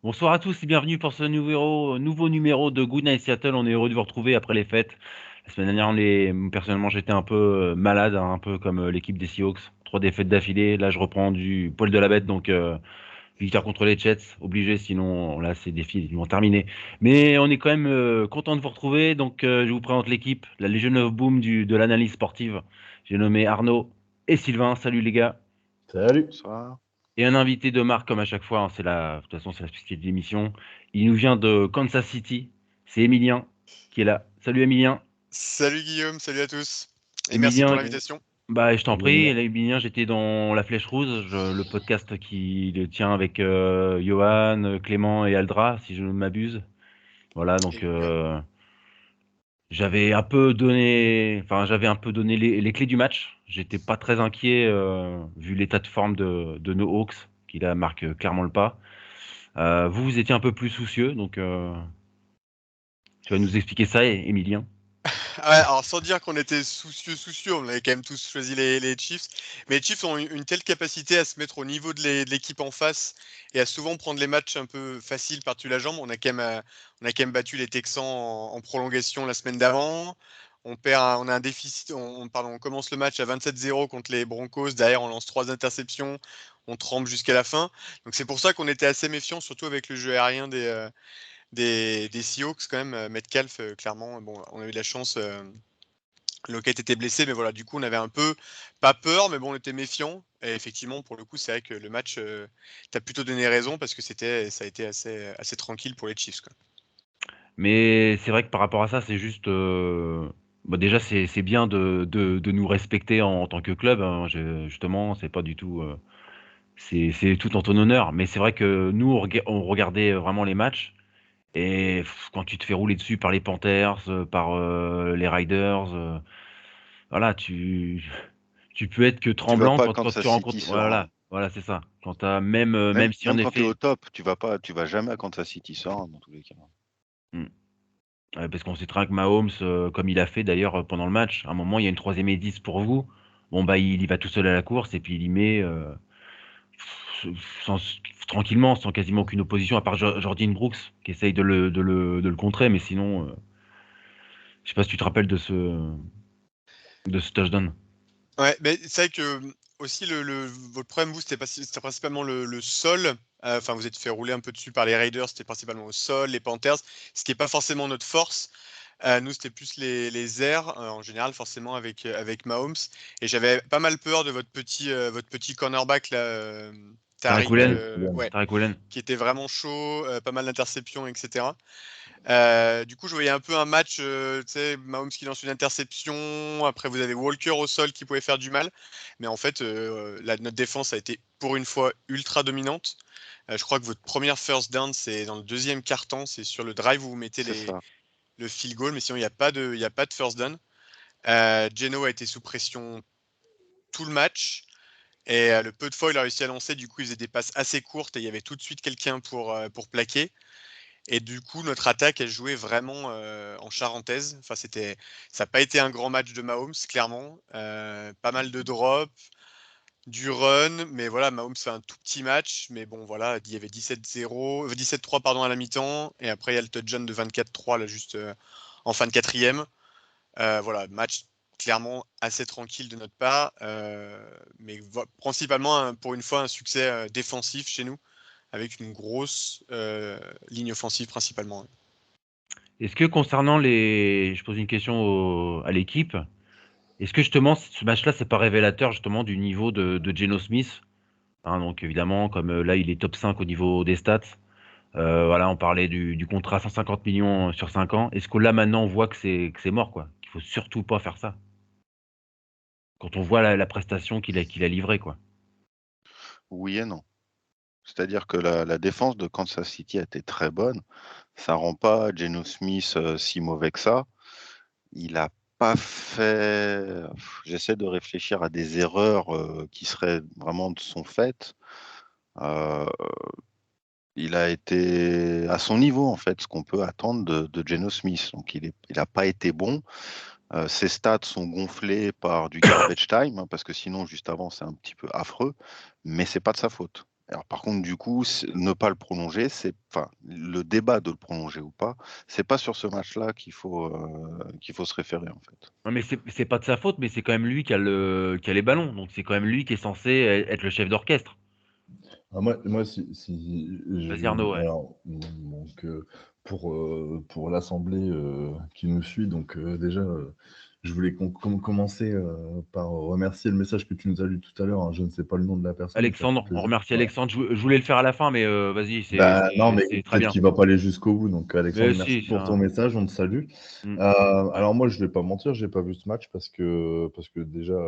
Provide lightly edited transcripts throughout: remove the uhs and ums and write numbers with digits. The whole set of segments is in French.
Bonsoir à tous et bienvenue pour ce nouveau numéro de Good Night Seattle. On est heureux de vous retrouver après les fêtes. La semaine dernière, personnellement, j'étais un peu malade, hein, un peu comme l'équipe des Seahawks. 3 défaites d'affilée. Là, je reprends du poil de la bête, donc victoire contre les Jets, obligé, sinon là, ces défis ils vont terminer. Mais on est quand même content de vous retrouver. Donc, je vous présente l'équipe, la Legion of Boom de l'analyse sportive. J'ai nommé Arnaud et Sylvain. Salut les gars. Salut. Bonsoir. Et un invité de marque comme à chaque fois, hein, de toute façon c'est la spécialité de l'émission. Il nous vient de Kansas City. C'est Emilien qui est là. Salut Emilien. Salut Guillaume, salut à tous. Et merci pour Emilien, l'invitation. bah je t'en Salut, prie. Emilien. Là, Emilien, j'étais dans La Flèche Rouge, le podcast qui le tient avec Johan, Clément et Aldra, si je ne m'abuse. Voilà, donc Exact. j'avais un peu donné les clés du match. J'étais pas très inquiet vu l'état de forme de nos Hawks, qui là marque clairement le pas. Vous étiez un peu plus soucieux, donc tu vas nous expliquer ça, Emilien. Ouais, alors sans dire qu'on était soucieux, on avait quand même tous choisi les Chiefs. Mais les Chiefs ont une telle capacité à se mettre au niveau de l'équipe en face et à souvent prendre les matchs un peu faciles par-dessus la jambe. On a quand même battu les Texans en prolongation la semaine d'avant. On a un déficit, on commence le match à 27-0 contre les Broncos. Derrière, on lance 3 interceptions. On tremble jusqu'à la fin. Donc c'est pour ça qu'on était assez méfiants, surtout avec le jeu aérien des Seahawks quand même. Metcalf, clairement, bon, on a eu de la chance. Lockett était blessé, mais voilà, du coup, on avait un peu, pas peur, mais bon, on était méfiant. Et effectivement, pour le coup, c'est vrai que le match, t'as plutôt donné raison parce que ça a été assez tranquille pour les Chiefs, quoi. Mais c'est vrai que par rapport à ça, c'est juste. Bah, déjà, c'est bien de nous respecter en tant que club, hein. Justement, c'est pas du tout. C'est tout en ton honneur. Mais c'est vrai que nous, on regardait vraiment les matchs. Et quand tu te fais rouler dessus par les Panthers, par les Riders, voilà, tu peux être que Tu vas tremblant pas à quand Kansas tu City rencontres. Voilà, serein. voilà, c'est ça. Quand t'as même Même, si en même quand tu es effet. au top, tu vas jamais à Kansas City serein dans tous les cas. Hmm. Ouais, parce qu'on sait très bien que Mahomes, comme il a fait d'ailleurs pendant le match, à un moment il y a une troisième et 10 pour vous. Bon bah il y va tout seul à la course et puis il y met tranquillement, sans quasiment aucune opposition, à part Jordan Brooks qui essaye de le contrer, mais sinon, je sais pas si tu te rappelles de ce touchdown. Ouais, mais c'est vrai que aussi votre problème, vous, c'était principalement le sol. Enfin, vous êtes fait rouler un peu dessus par les Raiders, c'était principalement au sol, les Panthers, ce qui n'est pas forcément notre force. Nous, c'était plus les airs, en général, forcément, avec Mahomes. Et j'avais pas mal peur de votre petit cornerback, là, Tarek Tariq, Woolen, ouais, Tarek Woolen. qui était vraiment chaud, pas mal d'interceptions, etc. Du coup, je voyais un peu un match, tu sais, Mahomes qui lance une interception. Après, vous avez Walker au sol qui pouvait faire du mal. Mais en fait, notre défense a été pour une fois ultra dominante. Je crois que votre première first down, c'est dans le deuxième quart-temps. C'est sur le drive où vous mettez C'est ça. le field goal. Mais sinon, il y a pas de first down. Geno a été sous pression tout le match. Et le peu de fois, il a réussi à lancer. Du coup, il faisait des passes assez courtes et il y avait tout de suite quelqu'un pour plaquer. Et du coup, notre attaque, elle jouait vraiment en charentaise. Enfin, ça n'a pas été un grand match de Mahomes, clairement. Pas mal de drops, du run, mais voilà, Mahomes fait un tout petit match. Mais bon, voilà, il y avait 17-0, 17-3 pardon, à la mi-temps. Et après, il y a le touchdown de 24-3, là, juste en fin de quatrième. Voilà, match clairement assez tranquille de notre part. Mais principalement, pour une fois, un succès défensif chez nous avec une grosse ligne offensive principalement. Est-ce que concernant je pose une question à l'équipe, est-ce que justement ce match-là c'est pas révélateur justement du niveau de Geno Smith? Hein, donc évidemment, comme là il est top 5 au niveau des stats. Voilà, on parlait du contrat 150 millions sur 5 ans. Est-ce que là maintenant on voit que c'est mort, quoi? Qu'il faut surtout pas faire ça. Quand on voit la prestation qu'il a livrée, quoi. Oui et non. C'est-à-dire que la défense de Kansas City a été très bonne. Ça rend pas Geno Smith si mauvais que ça. Il a pas fait. J'essaie de réfléchir à des erreurs qui seraient vraiment de son fait. Euh, il a été à son niveau, en fait, ce qu'on peut attendre de Geno Smith. Donc, il a pas été bon. Ses stats sont gonflés par du garbage time, hein, parce que sinon, juste avant, c'est un petit peu affreux. Mais c'est pas de sa faute. Alors, par contre, du coup, ne pas le prolonger, le débat de le prolonger ou pas, c'est pas sur ce match-là qu'il faut se référer, en fait. Non, mais c'est pas de sa faute, mais c'est quand même lui qui a les ballons. Donc c'est quand même lui qui est censé être le chef d'orchestre. Ah, moi si Vas-y Arnaud, ouais. alors, donc, pour l'assemblée qui nous suit, donc déjà, je voulais commencer par remercier le message que tu nous as lu tout à l'heure. Hein. Je ne sais pas le nom de la personne, mais ça fait Alexandre, on plaisir. remercie Voilà. Alexandre. Je voulais le faire à la fin, mais vas-y, Bah, non, mais c'est très peut-être bien. qu'il va pas aller jusqu'au bout. Donc, Mais Alexandre, merci si, pour ton message. On te salue. Mm. Alors, moi, je vais pas mentir, j'ai pas vu ce match parce que déjà,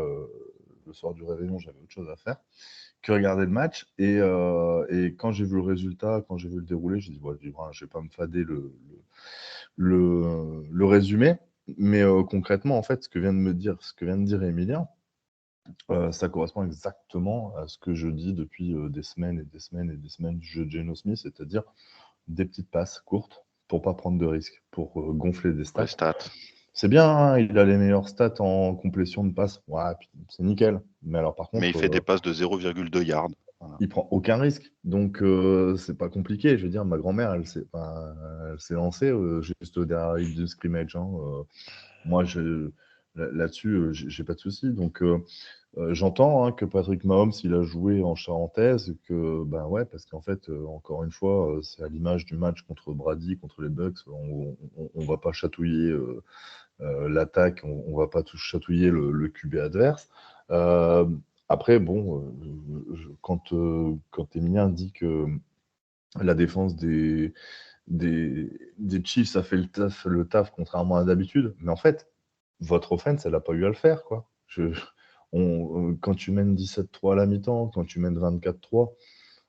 le soir du réveillon, j'avais autre chose à faire que regarder le match. Et quand j'ai vu le résultat, quand j'ai vu le déroulé, j'ai dit, ouais, je vais pas me fader le résumé. Mais concrètement, en fait, ce que vient de dire Emilien, ça correspond exactement à ce que je dis depuis des semaines et des semaines et des semaines du jeu de Geno Smith, c'est-à-dire des petites passes courtes pour pas prendre de risques, pour gonfler des Pour les stats. stats. C'est bien, hein, il a les meilleures stats en complétion de passes. Ouais, c'est nickel. Mais alors, par Mais il contre, fait des passes de 0,2 yards. Voilà. il prend aucun risque. Donc, c'est pas compliqué. Je veux dire, ma grand-mère, elle s'est lancée juste derrière la ligne de scrimmage. Hein. Moi, là-dessus, j'ai pas de souci. Donc, j'entends hein, que Patrick Mahomes, il a joué en charentaise, que ben ouais, parce qu'en fait, encore une fois, c'est à l'image du match contre Brady, contre les Bucks, on va pas chatouiller l'attaque, on va pas tout chatouiller le QB adverse. Après, bon, quand Emilien dit que la défense des Chiefs a fait le taf contrairement à d'habitude, mais en fait, votre offense, elle n'a pas eu à le faire, quoi. Quand tu mènes 17-3 à la mi-temps, quand tu mènes 24-3,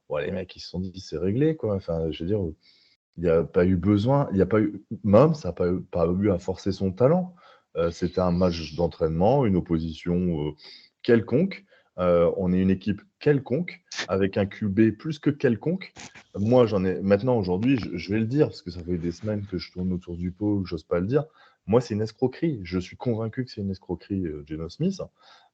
ouais, les mecs, ils se sont dit, c'est réglé, quoi. Enfin, je veux dire, il n'y a pas eu besoin, il n'y a pas eu. Mahomes n'a pas eu à forcer son talent. C'était un match d'entraînement, une opposition quelconque. On est une équipe quelconque, avec un QB plus que quelconque. Moi, j'en ai. Maintenant, aujourd'hui, je vais le dire, parce que ça fait des semaines que je tourne autour du pot, j'ose pas le dire. Moi, c'est une escroquerie. Je suis convaincu que c'est une escroquerie, Geno Smith.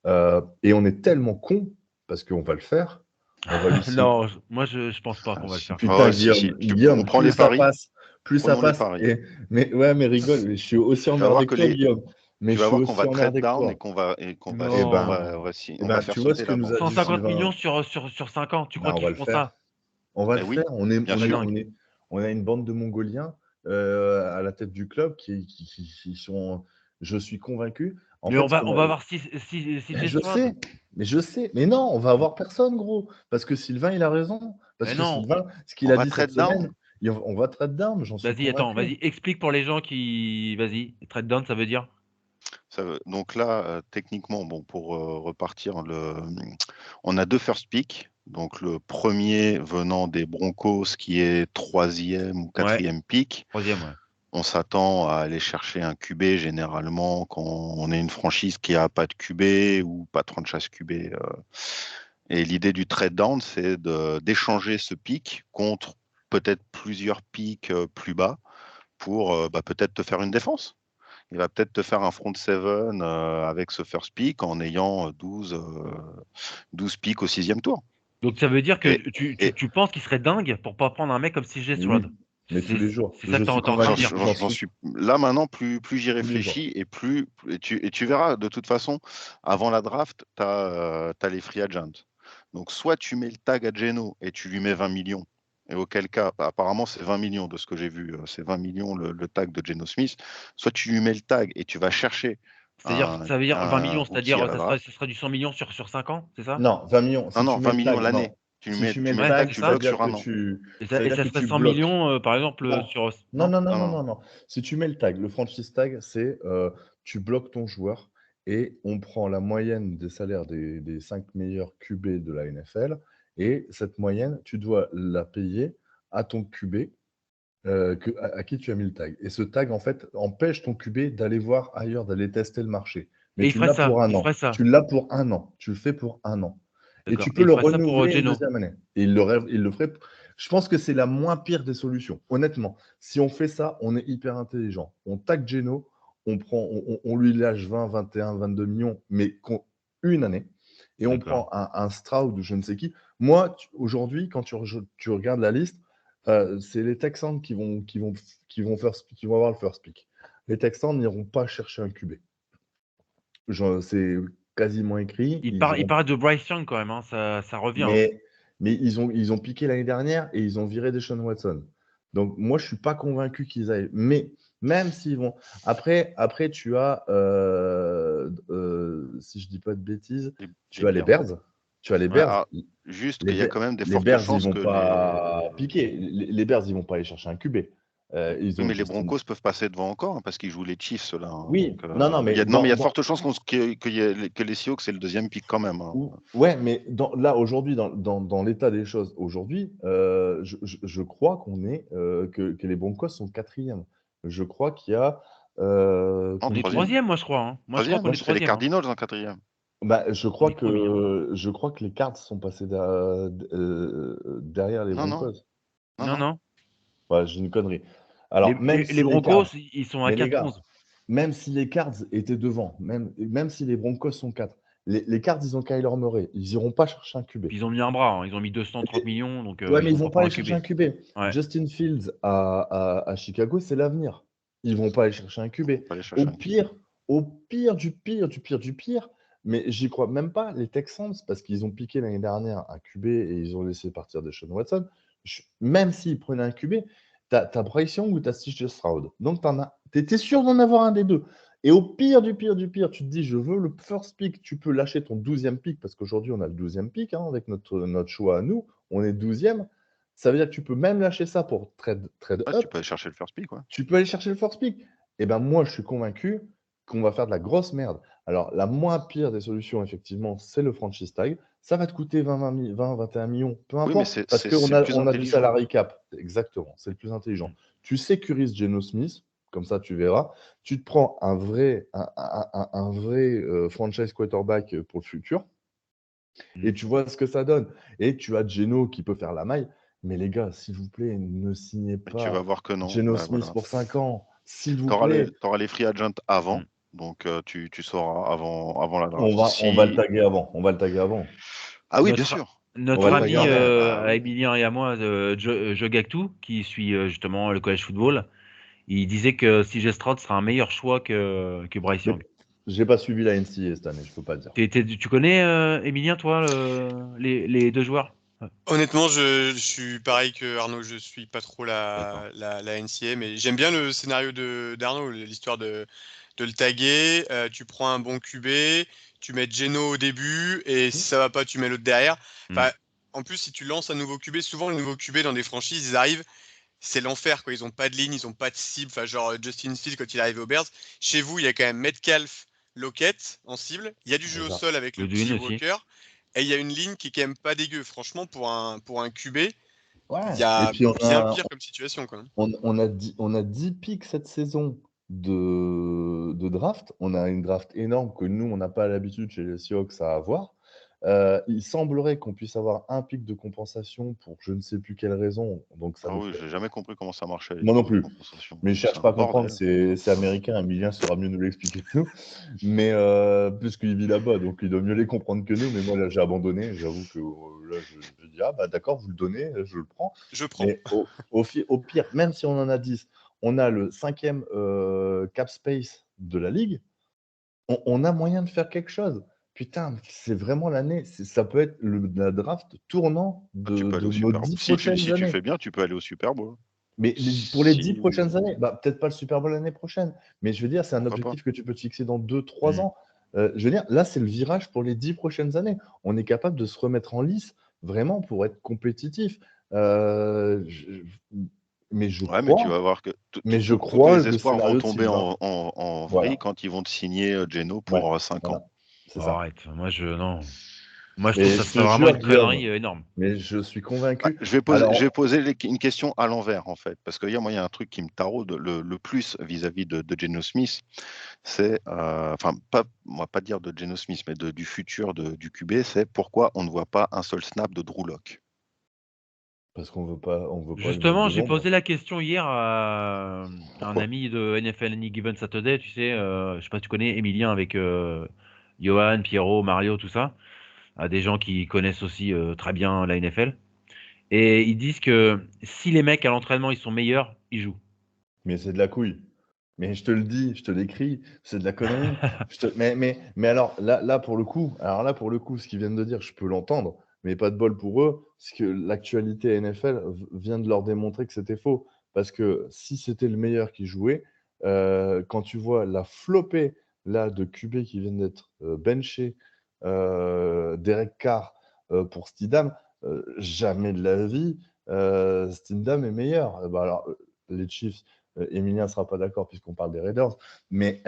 Et on est tellement con, parce qu'on va le faire. On va lui Non, moi je pense pas qu'on va le faire. Putain, Ouais, si, Guillaume, on prend plus les ça paris. passe, plus ça Prenons les passe. paris. Mais ouais, mais rigole, je suis aussi Tu vas voir emmerdé que que toi, Guillaume. Mais tu je vas suis voir qu'on aussi va trade emmerdé que down toi. et qu'on va Non. faire Tu vois ce sauter que la nous banque. a dit 150 Sylvain. millions sur 5 ans, tu crois Bah, on qu'ils va le feront faire. ça? On va Eh le oui, faire. bien sûr. On a une bande de Mongoliens à la tête du club qui sont. Je suis convaincu. En Mais fait, on va avoir Mais CJ je Stroud. sais. Mais non, on va avoir personne, gros. Parce que Sylvain, il a raison. Parce Mais que non. Sylvain, ce qu'il On a va dit cette trade down. semaine, on va trade down, j'en suis Vas-y, attends, convaincu. vas-y, explique pour les gens qui. Vas-y, trade down, ça veut dire? Donc là, techniquement, bon, pour repartir, on a 2 first pick. Donc le premier venant des Broncos, qui est 3e ou Ouais, 4e pick. 3e, ouais. On s'attend à aller chercher un QB généralement quand on est une franchise qui a pas de QB ou pas de franchise QB. Et l'idée du trade down, c'est d'échanger ce pick contre peut-être plusieurs picks plus bas pour peut-être te faire une défense. Il va peut-être te faire un front seven avec ce first pick en ayant 12 picks au 6e tour. Donc ça veut dire que Et, et tu penses qu'il serait dingue pour pas prendre un mec comme CJ Mais Stroud. oui, mais tous les jours. C'est ça Je que t'es suis en train de convaincu. dire. j'en suis là maintenant, plus j'y Tous les jours. réfléchis et tu verras de toute façon, avant la draft, tu as les free agents. Donc soit tu mets le tag à Geno et tu lui mets 20 millions, et auquel cas, apparemment c'est 20 millions de ce que j'ai vu, c'est 20 millions le tag de Geno Smith, soit tu lui mets le tag et tu vas chercher C'est-à-dire, ça veut dire 20 un millions, rookie à c'est-à-dire la draft. ça sera du 100 millions sur 5 ans, c'est ça? Non, 20 millions. Non, Si non, tu mets 20 le millions tag, l'année. non. Si tu mets le Tu mets le Ouais, tag, tag, c'est tu ça veut ça. bloques dire sur que un an. ça veut Et dire ça que serait tu 100 bloques. millions, par exemple, Non. sur. Non, Non? non, non, Non, non, non. non, non. Si tu mets le tag, le franchise tag, c'est tu bloques ton joueur et on prend la moyenne des salaires des 5 meilleurs QB de la NFL et cette moyenne, tu dois la payer à ton QB à qui tu as mis le tag. Et ce tag, en fait, empêche ton QB d'aller voir ailleurs, d'aller tester le marché. Mais Et il tu ferait l'as ça, pour un il ferait an. ça. Tu l'as pour un an. Tu le fais pour un an. Et D'accord. tu Et peux il le ferait ça pour renouveler une Geno. deuxième année. Et il le ferait. Je pense que c'est la moins pire des solutions. Honnêtement, si on fait ça, on est hyper intelligent. On tag Geno, on lui lâche 20, 21, 22 millions, mais une année. Et on D'accord. prend un Stroud ou je ne sais qui. Moi, aujourd'hui, quand tu regardes la liste, c'est les Texans qui vont avoir le first pick. Les Texans n'iront pas chercher un QB. C'est quasiment écrit. Il Ils iront parle de Bryce Young quand même, hein, ça revient. Hein. Mais ils ont piqué l'année dernière et ils ont viré Deshaun Watson. Donc moi, je suis pas convaincu qu'ils aillent. Mais même s'ils vont. Après tu as, si je dis pas de bêtises, tu as les Bears. Tu as les Bears. Juste qu'il y a quand même des les fortes Bears, chances ils vont que pas piquer. Les Bears, ils vont pas aller chercher un QB. Oui, mais les Broncos peuvent passer devant encore hein, parce qu'ils jouent les Chiefs là. Hein. Oui, Donc, non, mais il y a de fortes chances que les Seahawks c'est le deuxième pick quand même. Hein. Ouais, mais là aujourd'hui, dans l'état des choses aujourd'hui, je crois qu'on est que les Broncos sont quatrième. Je crois qu'il y a. On est troisième, moi je crois. Hein. Moi je crois qu'on est troisième. Les Cardinals en quatrième. Bah, je crois que les Cards sont passés derrière les Broncos. Non. Ouais, j'ai une connerie. Alors, les Broncos, ils sont à 4-11. Même si les Cards étaient devant, même si les Broncos sont 4, les Cards, ils ont Kyler Murray. Ils n'iront pas chercher un QB. Puis ils ont mis un bras. Hein. Ils ont mis 230 millions. Donc, ouais, mais ils vont pas aller chercher un QB. Ouais. Justin Fields à Chicago, c'est l'avenir. Ils vont pas aller chercher un QB. Au pire du pire, mais j'y crois même pas, les Texans, parce qu'ils ont piqué l'année dernière un QB et ils ont laissé partir Deshaun Watson. Même s'ils prenaient un QB, tu as Bryce Young ou tu as CJ Stroud. Donc, tu étais sûr d'en avoir un des deux. Et au pire du pire, tu te dis, je veux le first pick. Tu peux lâcher ton 12e pick, parce qu'aujourd'hui, on a le 12e pick hein, avec notre choix à nous. On est 12e. Ça veut dire que tu peux même lâcher ça pour trade up. Tu peux aller chercher le first pick. Ouais. Tu peux aller chercher le first pick. Et ben moi, je suis convaincu qu'on va faire de la grosse merde. Alors, la moins pire des solutions, effectivement, c'est le franchise tag. Ça va te coûter 21 millions, peu importe, parce qu'on a du salary cap. Exactement, c'est le plus intelligent. Tu sécurises Geno Smith, comme ça tu verras. Tu te prends un vrai franchise quarterback pour le futur, et tu vois ce que ça donne. Et tu as Geno qui peut faire la maille. Mais les gars, s'il vous plaît, ne signez pas tu vas voir que non. Geno Smith pour 5 ans. S'il vous plaît. Tu auras les free agents avant. Donc, tu sauras avant la draft. On va le taguer avant. Ah oui, bien sûr. Notre ami Emilien et à moi, Joe Gactou, qui suit justement le college football, il disait que CJ Stroud sera un meilleur choix que Bryce Young. J'ai pas suivi la NCAA cette année, je peux pas dire. Tu connais, Emilien, toi, les deux joueurs? Honnêtement, je suis pareil que Arnaud, je suis pas trop la NCAA, mais j'aime bien le scénario d'Arnaud, l'histoire de le taguer. Tu prends un bon QB, tu mets Geno au début, et si ça va pas, tu mets l'autre derrière. Enfin, en plus, si tu lances un nouveau QB, souvent le nouveau QB dans des franchises, ils arrivent, c'est l'enfer, quoi. Ils ont pas de ligne, ils ont pas de cible. Enfin, genre Justin Fields quand il arrive aux Bears. Chez vous, il y a quand même Metcalf, Lockett en cible. Il y a du jeu au sol avec le petit Walker. Et il y a une ligne qui est quand même pas dégueu. Franchement, pour un QB, il y a bien pire comme situation. Quoi. On a 10 picks cette saison de draft. On a une draft énorme que nous, on n'a pas l'habitude chez les Seahawks à avoir. Il semblerait qu'on puisse avoir un pic de compensation pour je ne sais plus quelle raison. Donc ça j'ai jamais compris comment ça marchait. Moi non plus. Mais je cherche pas à comprendre, c'est américain, Emilien saura mieux nous l'expliquer que nous. Mais puisqu'il vit là-bas, donc il doit mieux les comprendre que nous. Mais moi là j'ai abandonné, j'avoue que là je dis ah bah d'accord, vous le donnez, je le prends. Je prends. Mais au pire, même si on en a 10, on a le 5e cap space de la ligue, on a moyen de faire quelque chose. Putain, c'est vraiment l'année. Ça peut être la draft tournant de nos 10 prochaines années. Si tu fais bien, tu peux aller au Super Bowl. Mais pour les 10 prochaines années, peut-être pas le Super Bowl l'année prochaine, mais je veux dire, c'est un objectif que tu peux te fixer dans 2-3 ans. Je veux dire, là, c'est le virage pour les 10 prochaines années. On est capable de se remettre en lice vraiment pour être compétitif. Mais tu vas voir que tous les espoirs vont tomber en vrille quand ils vont te signer Geno pour 5 ans. C'est ça. Arrête, moi je trouve que ça vraiment une connerie énorme. Mais je suis convaincu. Je vais poser une question à l'envers en fait, parce qu'il y a un truc qui me taraude le plus vis-à-vis de Geno Smith, c'est, on va pas dire de Geno Smith, mais du futur du QB, c'est pourquoi on ne voit pas un seul snap de Drew Lock. Parce qu'on veut pas. Justement, j'ai posé la question hier à un ami de NFL Any Given Saturday, tu sais, je sais pas si tu connais Emilien avec Johan, Pierrot, Mario, tout ça. à des gens qui connaissent aussi très bien la NFL. Et ils disent que si les mecs à l'entraînement ils sont meilleurs, ils jouent. Mais c'est de la couille. Mais je te le dis, je te l'écris, c'est de la connerie. Mais alors pour le coup, ce qu'ils viennent de dire, je peux l'entendre, mais pas de bol pour eux, parce que l'actualité NFL vient de leur démontrer que c'était faux. Parce que si c'était le meilleur qui jouait, quand tu vois la flopée là de QB qui viennent d'être benchés, Derek Carr pour Stidham, jamais de la vie, Stidham est meilleur. Bah alors, les Chiefs, Emilien ne sera pas d'accord puisqu'on parle des Raiders, mais,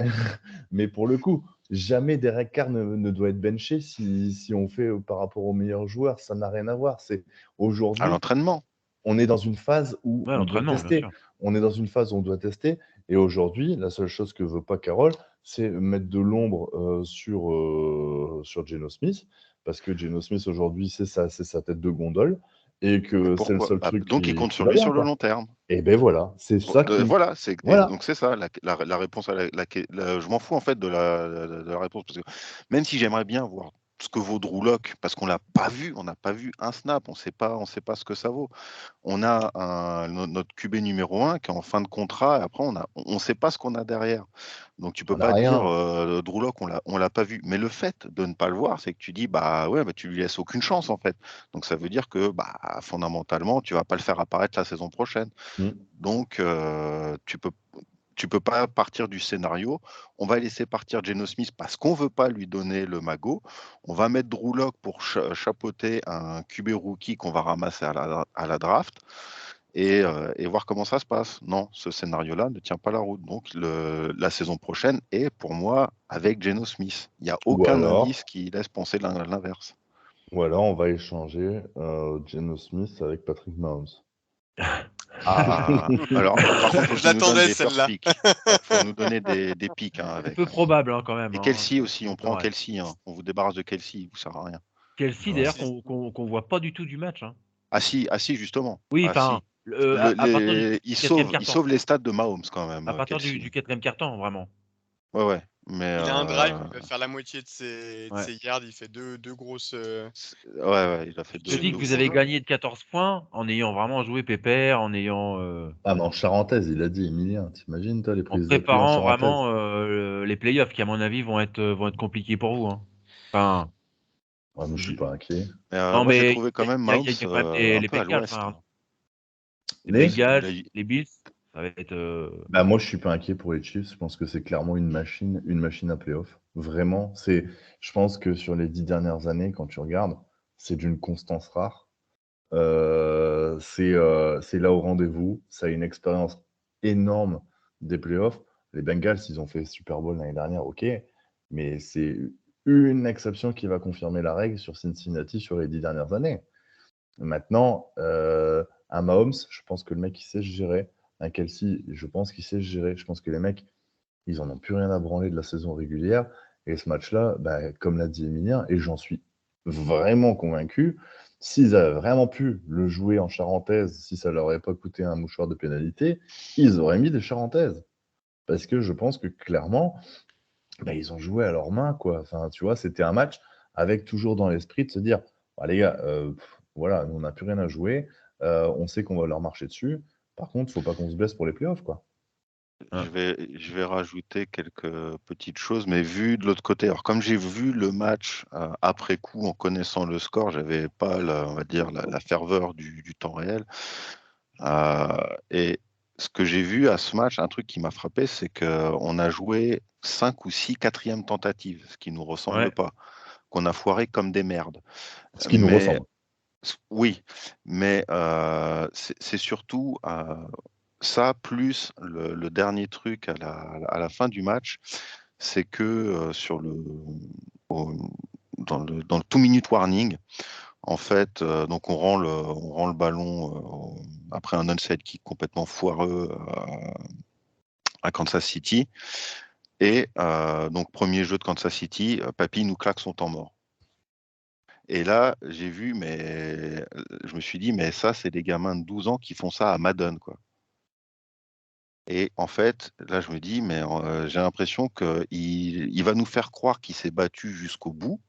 mais pour le coup, jamais Derek Carr ne doit être benché si on fait par rapport aux meilleurs joueurs, ça n'a rien à voir. C'est À aujourd'hui, l'entraînement. on est dans une phase où Ouais, on doit l'entraînement, bien tester. sûr. On est dans une phase où on doit tester. Et aujourd'hui, la seule chose que veut pas Carroll, c'est mettre de l'ombre sur Geno Smith, parce que Geno Smith aujourd'hui, c'est sa tête de gondole, et Mais que c'est le pourquoi? seul Bah, truc donc il qui compte sur va lui bien, sur le quoi. long terme. Et ben voilà, c'est ça qui. Voilà, Voilà. donc c'est ça la réponse à je m'en fous en fait de la réponse parce que même si j'aimerais bien voir ce que vaut Drew Lock parce qu'on l'a pas vu, on n'a pas vu un snap, on sait pas ce que ça vaut. On a notre QB numéro 1 qui est en fin de contrat et après on sait pas ce qu'on a derrière. Donc tu peux On n'a pas dire rien. Drew Lock on l'a pas vu. Mais le fait de ne pas le voir, c'est que tu dis bah ouais bah tu lui laisses aucune chance en fait. Donc ça veut dire que bah fondamentalement tu vas pas le faire apparaître la saison prochaine. Mm. Donc, tu peux pas partir du scénario. On va laisser partir Geno Smith parce qu'on veut pas lui donner le magot. On va mettre Drew Lock pour chapeauter un QB rookie qu'on va ramasser à la draft et voir comment ça se passe. Non, ce scénario-là ne tient pas la route. Donc, la saison prochaine est pour moi avec Geno Smith. Il n'y a Ou aucun indice alors, qui laisse penser l'inverse. on va échanger Geno Smith avec Patrick Mahomes. Ah, alors, par contre, il faut Je qu'il nous donne l'attendais des first celle-là. picks. Il faut nous donner des picks hein, C'est avec. peu probable hein, quand même. Et Hein. Kelsey aussi, on prend Ouais. Kelsey. Hein. On vous débarrasse de Kelsey, il vous sert à rien. Kelsey Ouais. d'ailleurs qu'on voit pas du tout du match. Hein. Ah si, justement. Oui, Ah enfin, si. à partir du Il quatrième sauve carton. les stats de Mahomes quand même, À partir Kelsey. du quatrième carton, vraiment. Ouais. Mais Il a un drive, il va faire la moitié de ses Ouais. yards, il fait deux grosses. ouais, il a fait Je te dis que deux vous gros avez jeux. gagné de 14 points en ayant vraiment joué pépère, en ayant Ah, mais en charentaise, il a dit, Emilien. T'imagines, toi, les en prises de pluie en préparant charentaise? vraiment les playoffs qui à mon avis vont être compliqués pour vous. Hein. Enfin, Ouais, moi, je suis je- pas inquiet. Mais non moi, j'ai mais trouvé quand même il Mahomes y a quand même les un peu à Bengals, l'ouest. hein. Hein. Les Mais, Bengals, les Bills, ça va être. bah, moi, je suis pas inquiet pour les Chiefs. Je pense que c'est clairement une machine à playoff. Vraiment. Je pense que sur les 10 dernières années, quand tu regardes, c'est d'une constance rare. C'est là au rendez-vous. Ça a une expérience énorme des playoffs. Les Bengals, ils ont fait Super Bowl l'année dernière, ok, mais c'est une exception qui va confirmer la règle sur Cincinnati sur les 10 dernières années. Maintenant, un Mahomes, je pense que le mec, il sait se gérer. Un Kelsey, je pense qu'il sait se gérer. Je pense que les mecs, ils en ont plus rien à branler de la saison régulière. Et ce match-là, bah, comme l'a dit Emilien, et j'en suis vraiment convaincu, s'ils avaient vraiment pu le jouer en charentaise, si ça leur avait pas coûté un mouchoir de pénalité, ils auraient mis des charentaises. Parce que je pense que clairement, bah, ils ont joué à leurs mains, quoi. Enfin, tu vois, c'était un match avec toujours dans l'esprit de se dire, bah, les gars, voilà, nous, on n'a plus rien à jouer, on sait qu'on va leur marcher dessus. Par contre, il ne faut pas qu'on se blesse pour les playoffs, quoi. Je vais rajouter quelques petites choses, mais vu de l'autre côté, alors comme j'ai vu le match après coup en connaissant le score, j'avais pas on va dire la ferveur du temps réel. Et ce que j'ai vu à ce match, un truc qui m'a frappé, c'est qu'on a joué 5 ou 6 quatrièmes tentatives, ce qui nous ressemble Ouais. pas, qu'on a foiré comme des merdes. Ce qui nous Mais ressemble. oui, mais c'est surtout ça, plus le dernier truc à la fin du match, c'est que dans le 2-minute warning, en fait, donc on rend le ballon après un onside kick complètement foireux à Kansas City. Et donc, premier jeu de Kansas City, Papy nous claque son temps mort. Et là, j'ai vu, mais je me suis dit, mais ça, c'est des gamins de 12 ans qui font ça à Madden, quoi. Et en fait, là, je me dis, mais j'ai l'impression qu'il va nous faire croire qu'il s'est battu jusqu'au bout,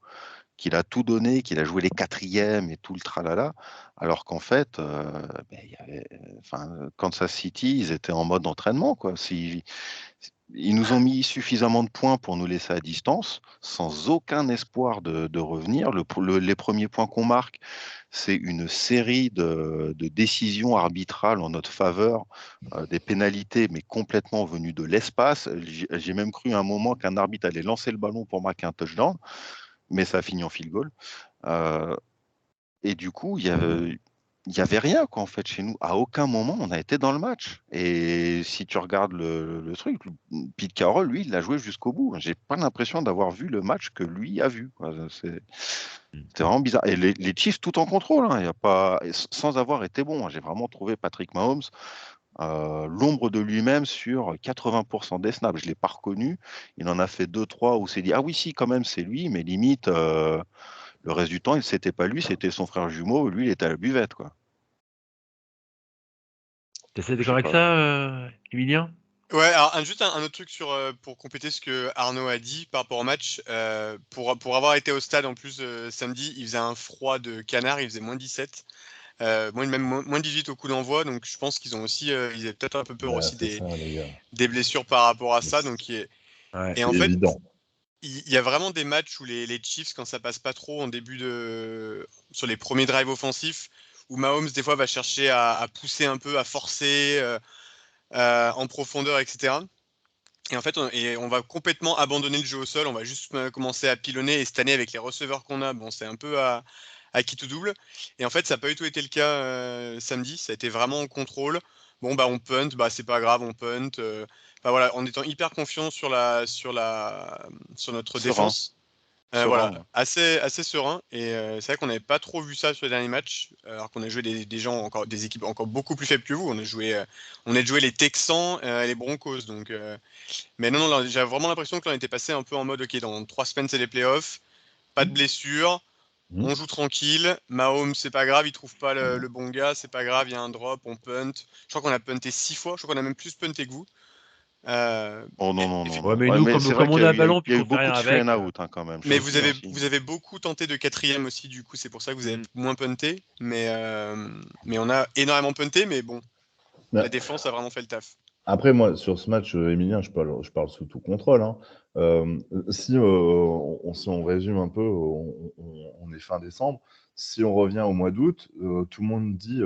qu'il a tout donné, qu'il a joué les quatrièmes et tout le tralala, alors qu'en fait, Kansas City, ils étaient en mode entraînement, quoi. Ils nous ont mis suffisamment de points pour nous laisser à distance, sans aucun espoir de revenir. Les premiers points qu'on marque, c'est une série de décisions arbitrales en notre faveur, des pénalités, mais complètement venues de l'espace. J'ai même cru à un moment qu'un arbitre allait lancer le ballon pour marquer un touchdown, mais ça a fini en field goal. Et du coup, il y avait rien, quoi, en fait, chez nous. À aucun moment, on a été dans le match. Et si tu regardes le truc, Pete Carroll, lui, il l'a joué jusqu'au bout. J'ai pas l'impression d'avoir vu le match que lui a vu, quoi. C'était vraiment bizarre. Et les Chiefs, tout en contrôle, hein, y a pas, sans avoir été bon. J'ai vraiment trouvé Patrick Mahomes l'ombre de lui-même sur 80% des snaps. Je ne l'ai pas reconnu. Il en a fait 2-3 où c'est dit, ah oui, si, quand même, c'est lui, mais limite... le reste du temps, c'était pas lui, c'était son frère jumeau. Lui, il était à la buvette, quoi. T'es Je d'accord sais avec pas. ça, Emilien? Ouais, alors juste un autre truc pour compléter ce que Arnaud a dit par rapport au match. Pour avoir été au stade en plus samedi, il faisait un froid de canard, il faisait moins 17, moins 18 au coup d'envoi. Donc je pense qu'ils ont aussi, ils avaient peut-être un peu peur aussi C'est ça, les gars. des blessures par rapport à ça. Ouais. Et C'est en fait, évident. il y a vraiment des matchs où les Chiefs, quand ça passe pas trop sur les premiers drives offensifs, où Mahomes des fois va chercher à pousser un peu, à forcer en profondeur, etc. Et en fait, on va complètement abandonner le jeu au sol. On va juste commencer à pilonner. Et cette année, avec les receveurs qu'on a, bon, c'est un peu à qui tout double. Et en fait, ça n'a pas du tout été le cas samedi. Ça a été vraiment en contrôle. Bon, bah, on punt, bah, c'est pas grave, on punt. Voilà, en étant hyper confiant sur notre Serein. défense. Serein, Voilà, ouais. assez serein. Et c'est vrai qu'on n'avait pas trop vu ça sur les derniers matchs, alors qu'on a joué des équipes encore beaucoup plus faibles que vous. On a joué les Texans et les Broncos. Mais non, là, j'ai vraiment l'impression que là, on était passé un peu en mode, ok, dans 3 semaines, c'est les playoffs, pas de blessure, Mmh. on joue tranquille. Mahomes, c'est pas grave, il trouve pas le bon gars, c'est pas grave, il y a un drop, on punt. Je crois qu'on a punté 6 fois, je crois qu'on a même plus punté que vous. Oh non, non, Et non, Ouais, non. mais Ouais, nous, mais c'est vrai comme on qu'il a un ballon y puis a eu qu'on fait beaucoup rien de three and avec. out, hein, quand même. Mais Faut dire aussi. vous avez beaucoup tenté de quatrième aussi, du coup, c'est pour ça que vous avez Mm. moins punté. Mais on a énormément punté, mais bon, la Bah, défense a vraiment fait le taf. après, moi, sur ce match, Emilien, je parle sous tout contrôle, hein. Si on résume un peu, on est fin décembre. Si on revient au mois d'août, tout le monde dit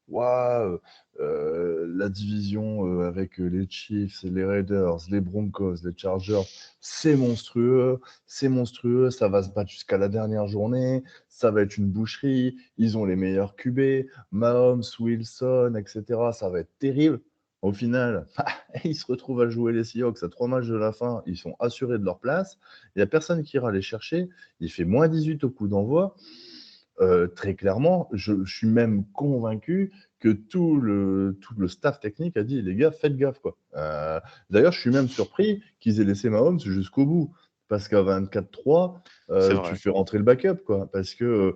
Ouah, la division avec les Chiefs, les Raiders, les Broncos, les Chargers, c'est monstrueux, ça va se battre jusqu'à la dernière journée, ça va être une boucherie, ils ont les meilleurs QB, Mahomes, Wilson, etc. Ça va être terrible. Au final, ils se retrouvent à jouer les Seahawks à 3 matchs de la fin. Ils sont assurés de leur place. Il n'y a personne qui ira les chercher. Il fait moins 18 au coup d'envoi. Très clairement, je suis même convaincu que tout le staff technique a dit les gars, faites gaffe, quoi. D'ailleurs, je suis même surpris qu'ils aient laissé Mahomes jusqu'au bout. Parce qu'à 24-3, C'est tu vrai. fais rentrer le backup, quoi. Parce que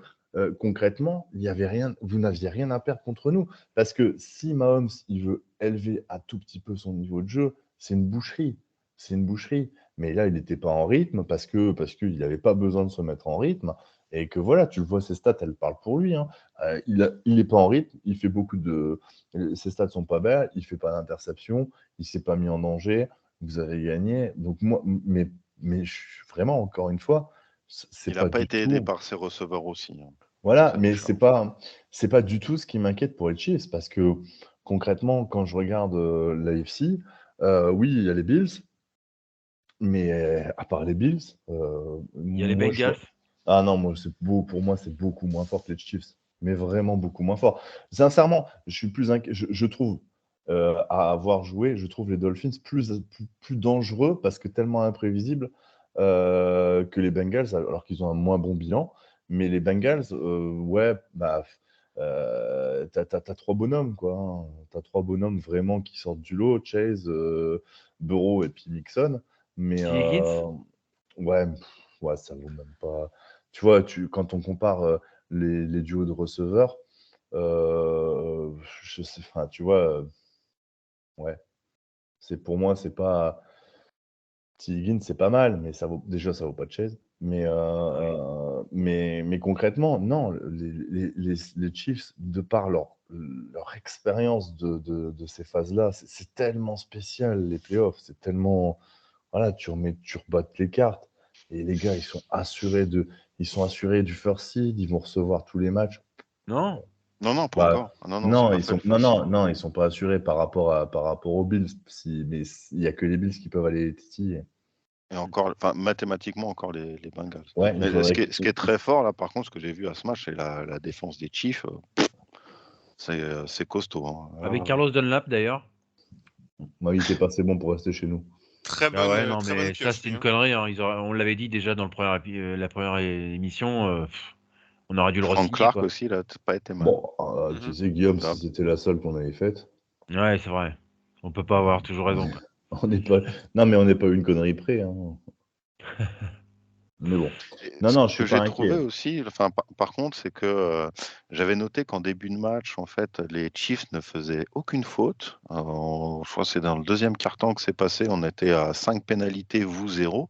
concrètement, vous n'aviez rien à perdre contre nous. Parce que si Mahomes il veut élever un tout petit peu son niveau de jeu, c'est une boucherie. C'est une boucherie. Mais là, il n'était pas en rythme parce qu'il n'avait pas besoin de se mettre en rythme. Et que voilà, tu le vois, ses stats, elles parlent pour lui, hein. Il n'est pas en rythme, il fait ses stats sont pas belles, il fait pas d'interception, il s'est pas mis en danger, vous avez gagné. Donc moi, mais vraiment, encore une fois, c'est Il n'a pas pas du été aidé tout. par ses receveurs aussi, hein. C'est Voilà, ça la mais différence. c'est pas du tout ce qui m'inquiète pour les Chiefs parce que concrètement, quand je regarde l'AFC, oui, il y a les Bills, mais à part les Bills, Il y a les moi, Bengals. ah non, pour moi, c'est beaucoup moins fort que les Chiefs, mais vraiment beaucoup moins fort. Sincèrement, je suis plus inquiet. Je trouve, à avoir joué, je trouve les Dolphins plus dangereux parce que tellement imprévisibles que les Bengals, alors qu'ils ont un moins bon bilan. Mais les Bengals, ouais, bah, t'as 3 bonhommes, quoi, hein. T'as 3 bonhommes vraiment qui sortent du lot, Chase, Burrow et puis Mixon. Mais T. Higgins. ouais, ouais, ça vaut même pas. Tu vois, quand on compare les duos de receveurs, je sais, enfin, tu vois, ouais, pour moi, c'est pas. T. Higgins, c'est pas mal, mais ça vaut pas de Chase. Mais, Oui. mais concrètement, non, les Chiefs, de par leur expérience de ces phases-là, c'est tellement spécial, les playoffs. C'est tellement. Voilà, tu rebattes les cartes. Et les gars, ils sont assurés du first seed, ils vont recevoir tous les matchs. Non. Non, pas Bah, encore. Non, c'est pas fait le first seed. non, ils sont pas assurés par rapport aux Bills. Mais il y a que les Bills qui peuvent aller les titiller. Et encore, mathématiquement, encore les Bengals. Ouais, Mais ce qui est très fort, là, par contre, ce que j'ai vu à ce match, c'est la défense des Chiefs. C'est costaud. Hein. Avec Carlos Dunlap d'ailleurs. Moi, il était pas assez bon pour rester chez nous. Très Ah ouais, bonne, non, très mais bonne ça, pioche, c'est lui, une hein. connerie. Hein. On l'avait dit déjà dans la première émission. On aurait dû le Frank re-signer, Clark quoi. aussi, il a pas été mal. Bon, tu sais, Guillaume, si c'était la seule qu'on avait faite, Ouais, c'est vrai. On peut pas avoir toujours raison, quoi. on n'est pas. Non, mais on n'est pas une connerie près. Hein. Mais bon. Non, Ce je que suis pas j'ai trouvé inquiet. aussi, par contre, c'est que j'avais noté qu'en début de match, en fait, les Chiefs ne faisaient aucune faute. Je crois que c'est dans le deuxième quart-temps que c'est passé. On était à 5 pénalités, vous 0.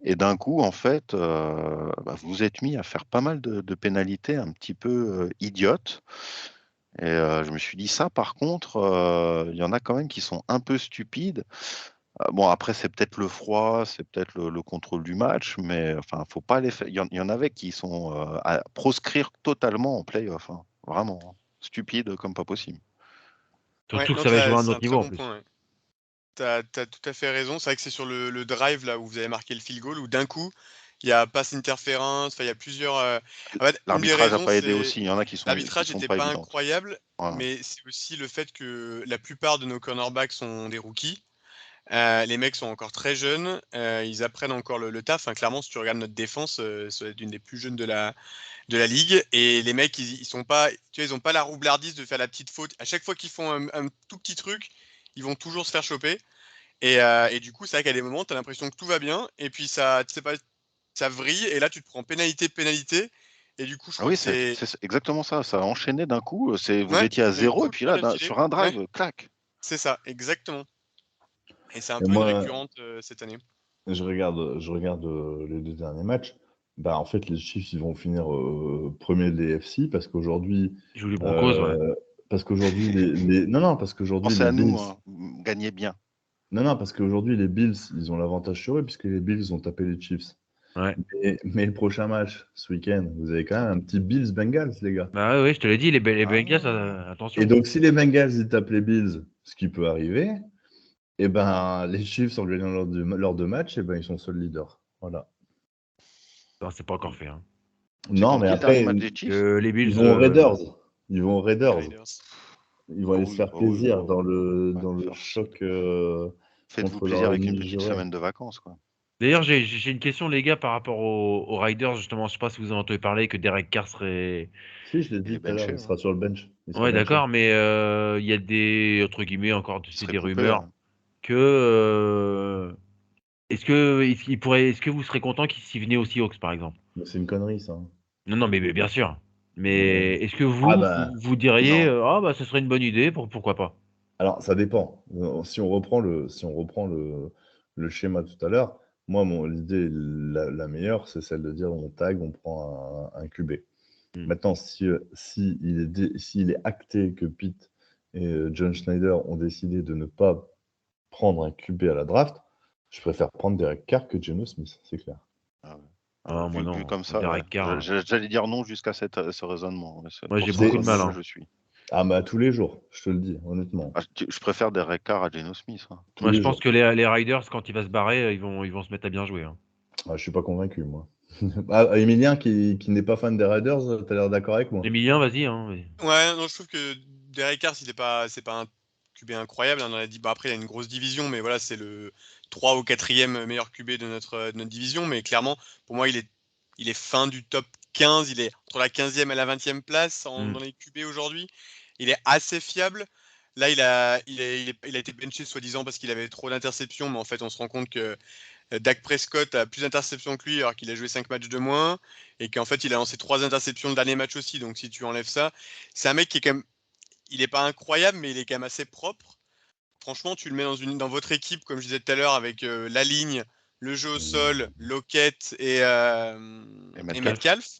Et d'un coup, en fait, vous êtes mis à faire pas mal de pénalités un petit peu idiotes. Et je me suis dit, ça, par contre, il y en a quand même qui sont un peu stupides. Bon, après, c'est peut-être le froid, c'est peut-être le contrôle du match, mais enfin, faut pas les faire. Il y en avait qui sont à proscrire totalement en play-off. Hein. Vraiment. Hein. Stupide comme pas possible. Ouais, Surtout que non, ça va jouer à un c'est un autre très niveau en bon plus. point. Ouais. T'as tout à fait raison. C'est vrai que c'est sur le drive là où vous avez marqué le field goal où d'un coup il y a passe interférence. Enfin, il y a plusieurs. En fait, une des L'arbitrage n'a raisons, pas aidé c'est aussi. Il y en a qui l'arbitrage sont n'était pas pas évidentes. incroyable, Voilà. mais c'est aussi le fait que la plupart de nos cornerbacks sont des rookies. Les mecs sont encore très jeunes, ils apprennent encore le taf. Hein. Clairement, si tu regardes notre défense, c'est une des plus jeunes de la ligue. Et les mecs, ils sont pas, tu vois, ils ont pas la roublardise de faire la petite faute. À chaque fois qu'ils font un tout petit truc, ils vont toujours se faire choper. Et du coup, c'est vrai qu'à des moments, tu as l'impression que tout va bien, et puis ça, tu sais pas, ça vrille, et là, tu te prends pénalité. Et du coup, je Ah crois oui, que c'est. c'est exactement ça. Ça a enchaîné d'un coup. Vous Ouais, étiez à il y a eu 0 et beaucoup de puis fautes là, d'affilée. sur un Ouais, drive, clac. c'est ça, exactement. Et c'est un Et peu une moi, récurrente cette année. je regarde les 2 derniers matchs. Bah, en fait, les Chiefs, ils vont finir premier de l'AFC parce qu'aujourd'hui, Ils jouent les Broncos, ouais. parce qu'aujourd'hui Pensez les à nous, Bills, hein. Gagnez bien. non, parce qu'aujourd'hui les Bills, ils ont l'avantage sur eux puisque les Bills ont tapé les Chiefs. Ouais. Mais le prochain match, ce week-end, vous avez quand même un petit Bills-Bengals, les gars. Bah ouais, je te l'ai dit, les Ah. Bengals, Et attention. donc, si les Bengals, ils tapent les Bills, ce qui peut arriver, et ben, les Chiefs, en gagnant leurs 2 matchs, et ben, ils sont seuls leaders. Voilà. Non, c'est pas encore fait. Hein. C'est Non, contre mais qui le dernier après, match des Chiefs? Les ils Bills, vont aux Raiders. Ils vont aux Les Raiders. Raiders. Ils vont aller se faire Ah oui, plaisir dans ouais, le choc faites-vous contre plaisir leur avec une ennemi petite juré. semaine de vacances, quoi. D'ailleurs, j'ai une question, les gars, par rapport aux Riders, justement. Je sais pas si vous en avez parlé, que Derek Carr serait. Si, je l'ai Il est dit tout à l'heure, benché, il ouais. sera sur le bench. Il sera Ouais, benché. d'accord, mais il y a des, entre guillemets, encore Il c'est serait des coupé. rumeurs que. Est-ce que vous serez content qu'il s'y venait aux Seahawks, par exemple? Mais c'est une connerie, ça. Hein. Non, non, mais bien sûr. Ouais. Mais est-ce que Ah vous, bah, vous diriez, Non. ah bah, ce serait une bonne idée, pourquoi pas? alors, ça dépend. Si on reprend le schéma tout à l'heure, moi, l'idée la meilleure, c'est celle de dire on tag, on prend un QB. Hmm. Maintenant, s'il est acté que Pete et John Schneider ont décidé de ne pas prendre un QB à la draft, je préfère prendre Derek Carr que Geno Smith, c'est clair. Ah ouais. Ah, moi Vu non, comme ça, ouais. Derek Carr. J'allais dire non jusqu'à ce raisonnement. Ouais. Moi, Pour j'ai ce beaucoup de mal. raisonnement, Hein. je suis. Ah, bah, tous les jours, je te le dis, honnêtement. Je préfère Derek Carr à Geno Smith. Hein. Tous Moi, je les pense jours. que les Riders, quand il va se barrer, ils vont se mettre à bien jouer. Hein. Ah, je suis pas convaincu, moi. Ah, Emilien, qui n'est pas fan des Raiders, tu as l'air d'accord avec moi? Emilien, vas-y. Hein, Ouais, non, je trouve que Derek Carr, c'est pas un QB incroyable. Hein, on a dit, bah, après, il y a une grosse division, mais voilà, c'est le 3 ou 4e meilleur QB de notre division. Mais clairement, pour moi, il est fin du top 15. Il est entre la 15e et la 20e place Hmm. dans les QB aujourd'hui. Il est assez fiable. Là, il a été benché soi-disant parce qu'il avait trop d'interceptions, mais en fait, on se rend compte que Dak Prescott a plus d'interceptions que lui alors qu'il a joué 5 matchs de moins et qu'en fait il a lancé 3 interceptions le dernier match aussi. Donc si tu enlèves ça, c'est un mec qui est quand même, il est pas incroyable mais il est quand même assez propre. Franchement, tu le mets dans votre équipe comme je disais tout à l'heure avec la ligne, le jeu au sol, Lockett et Metcalf. Metcalf.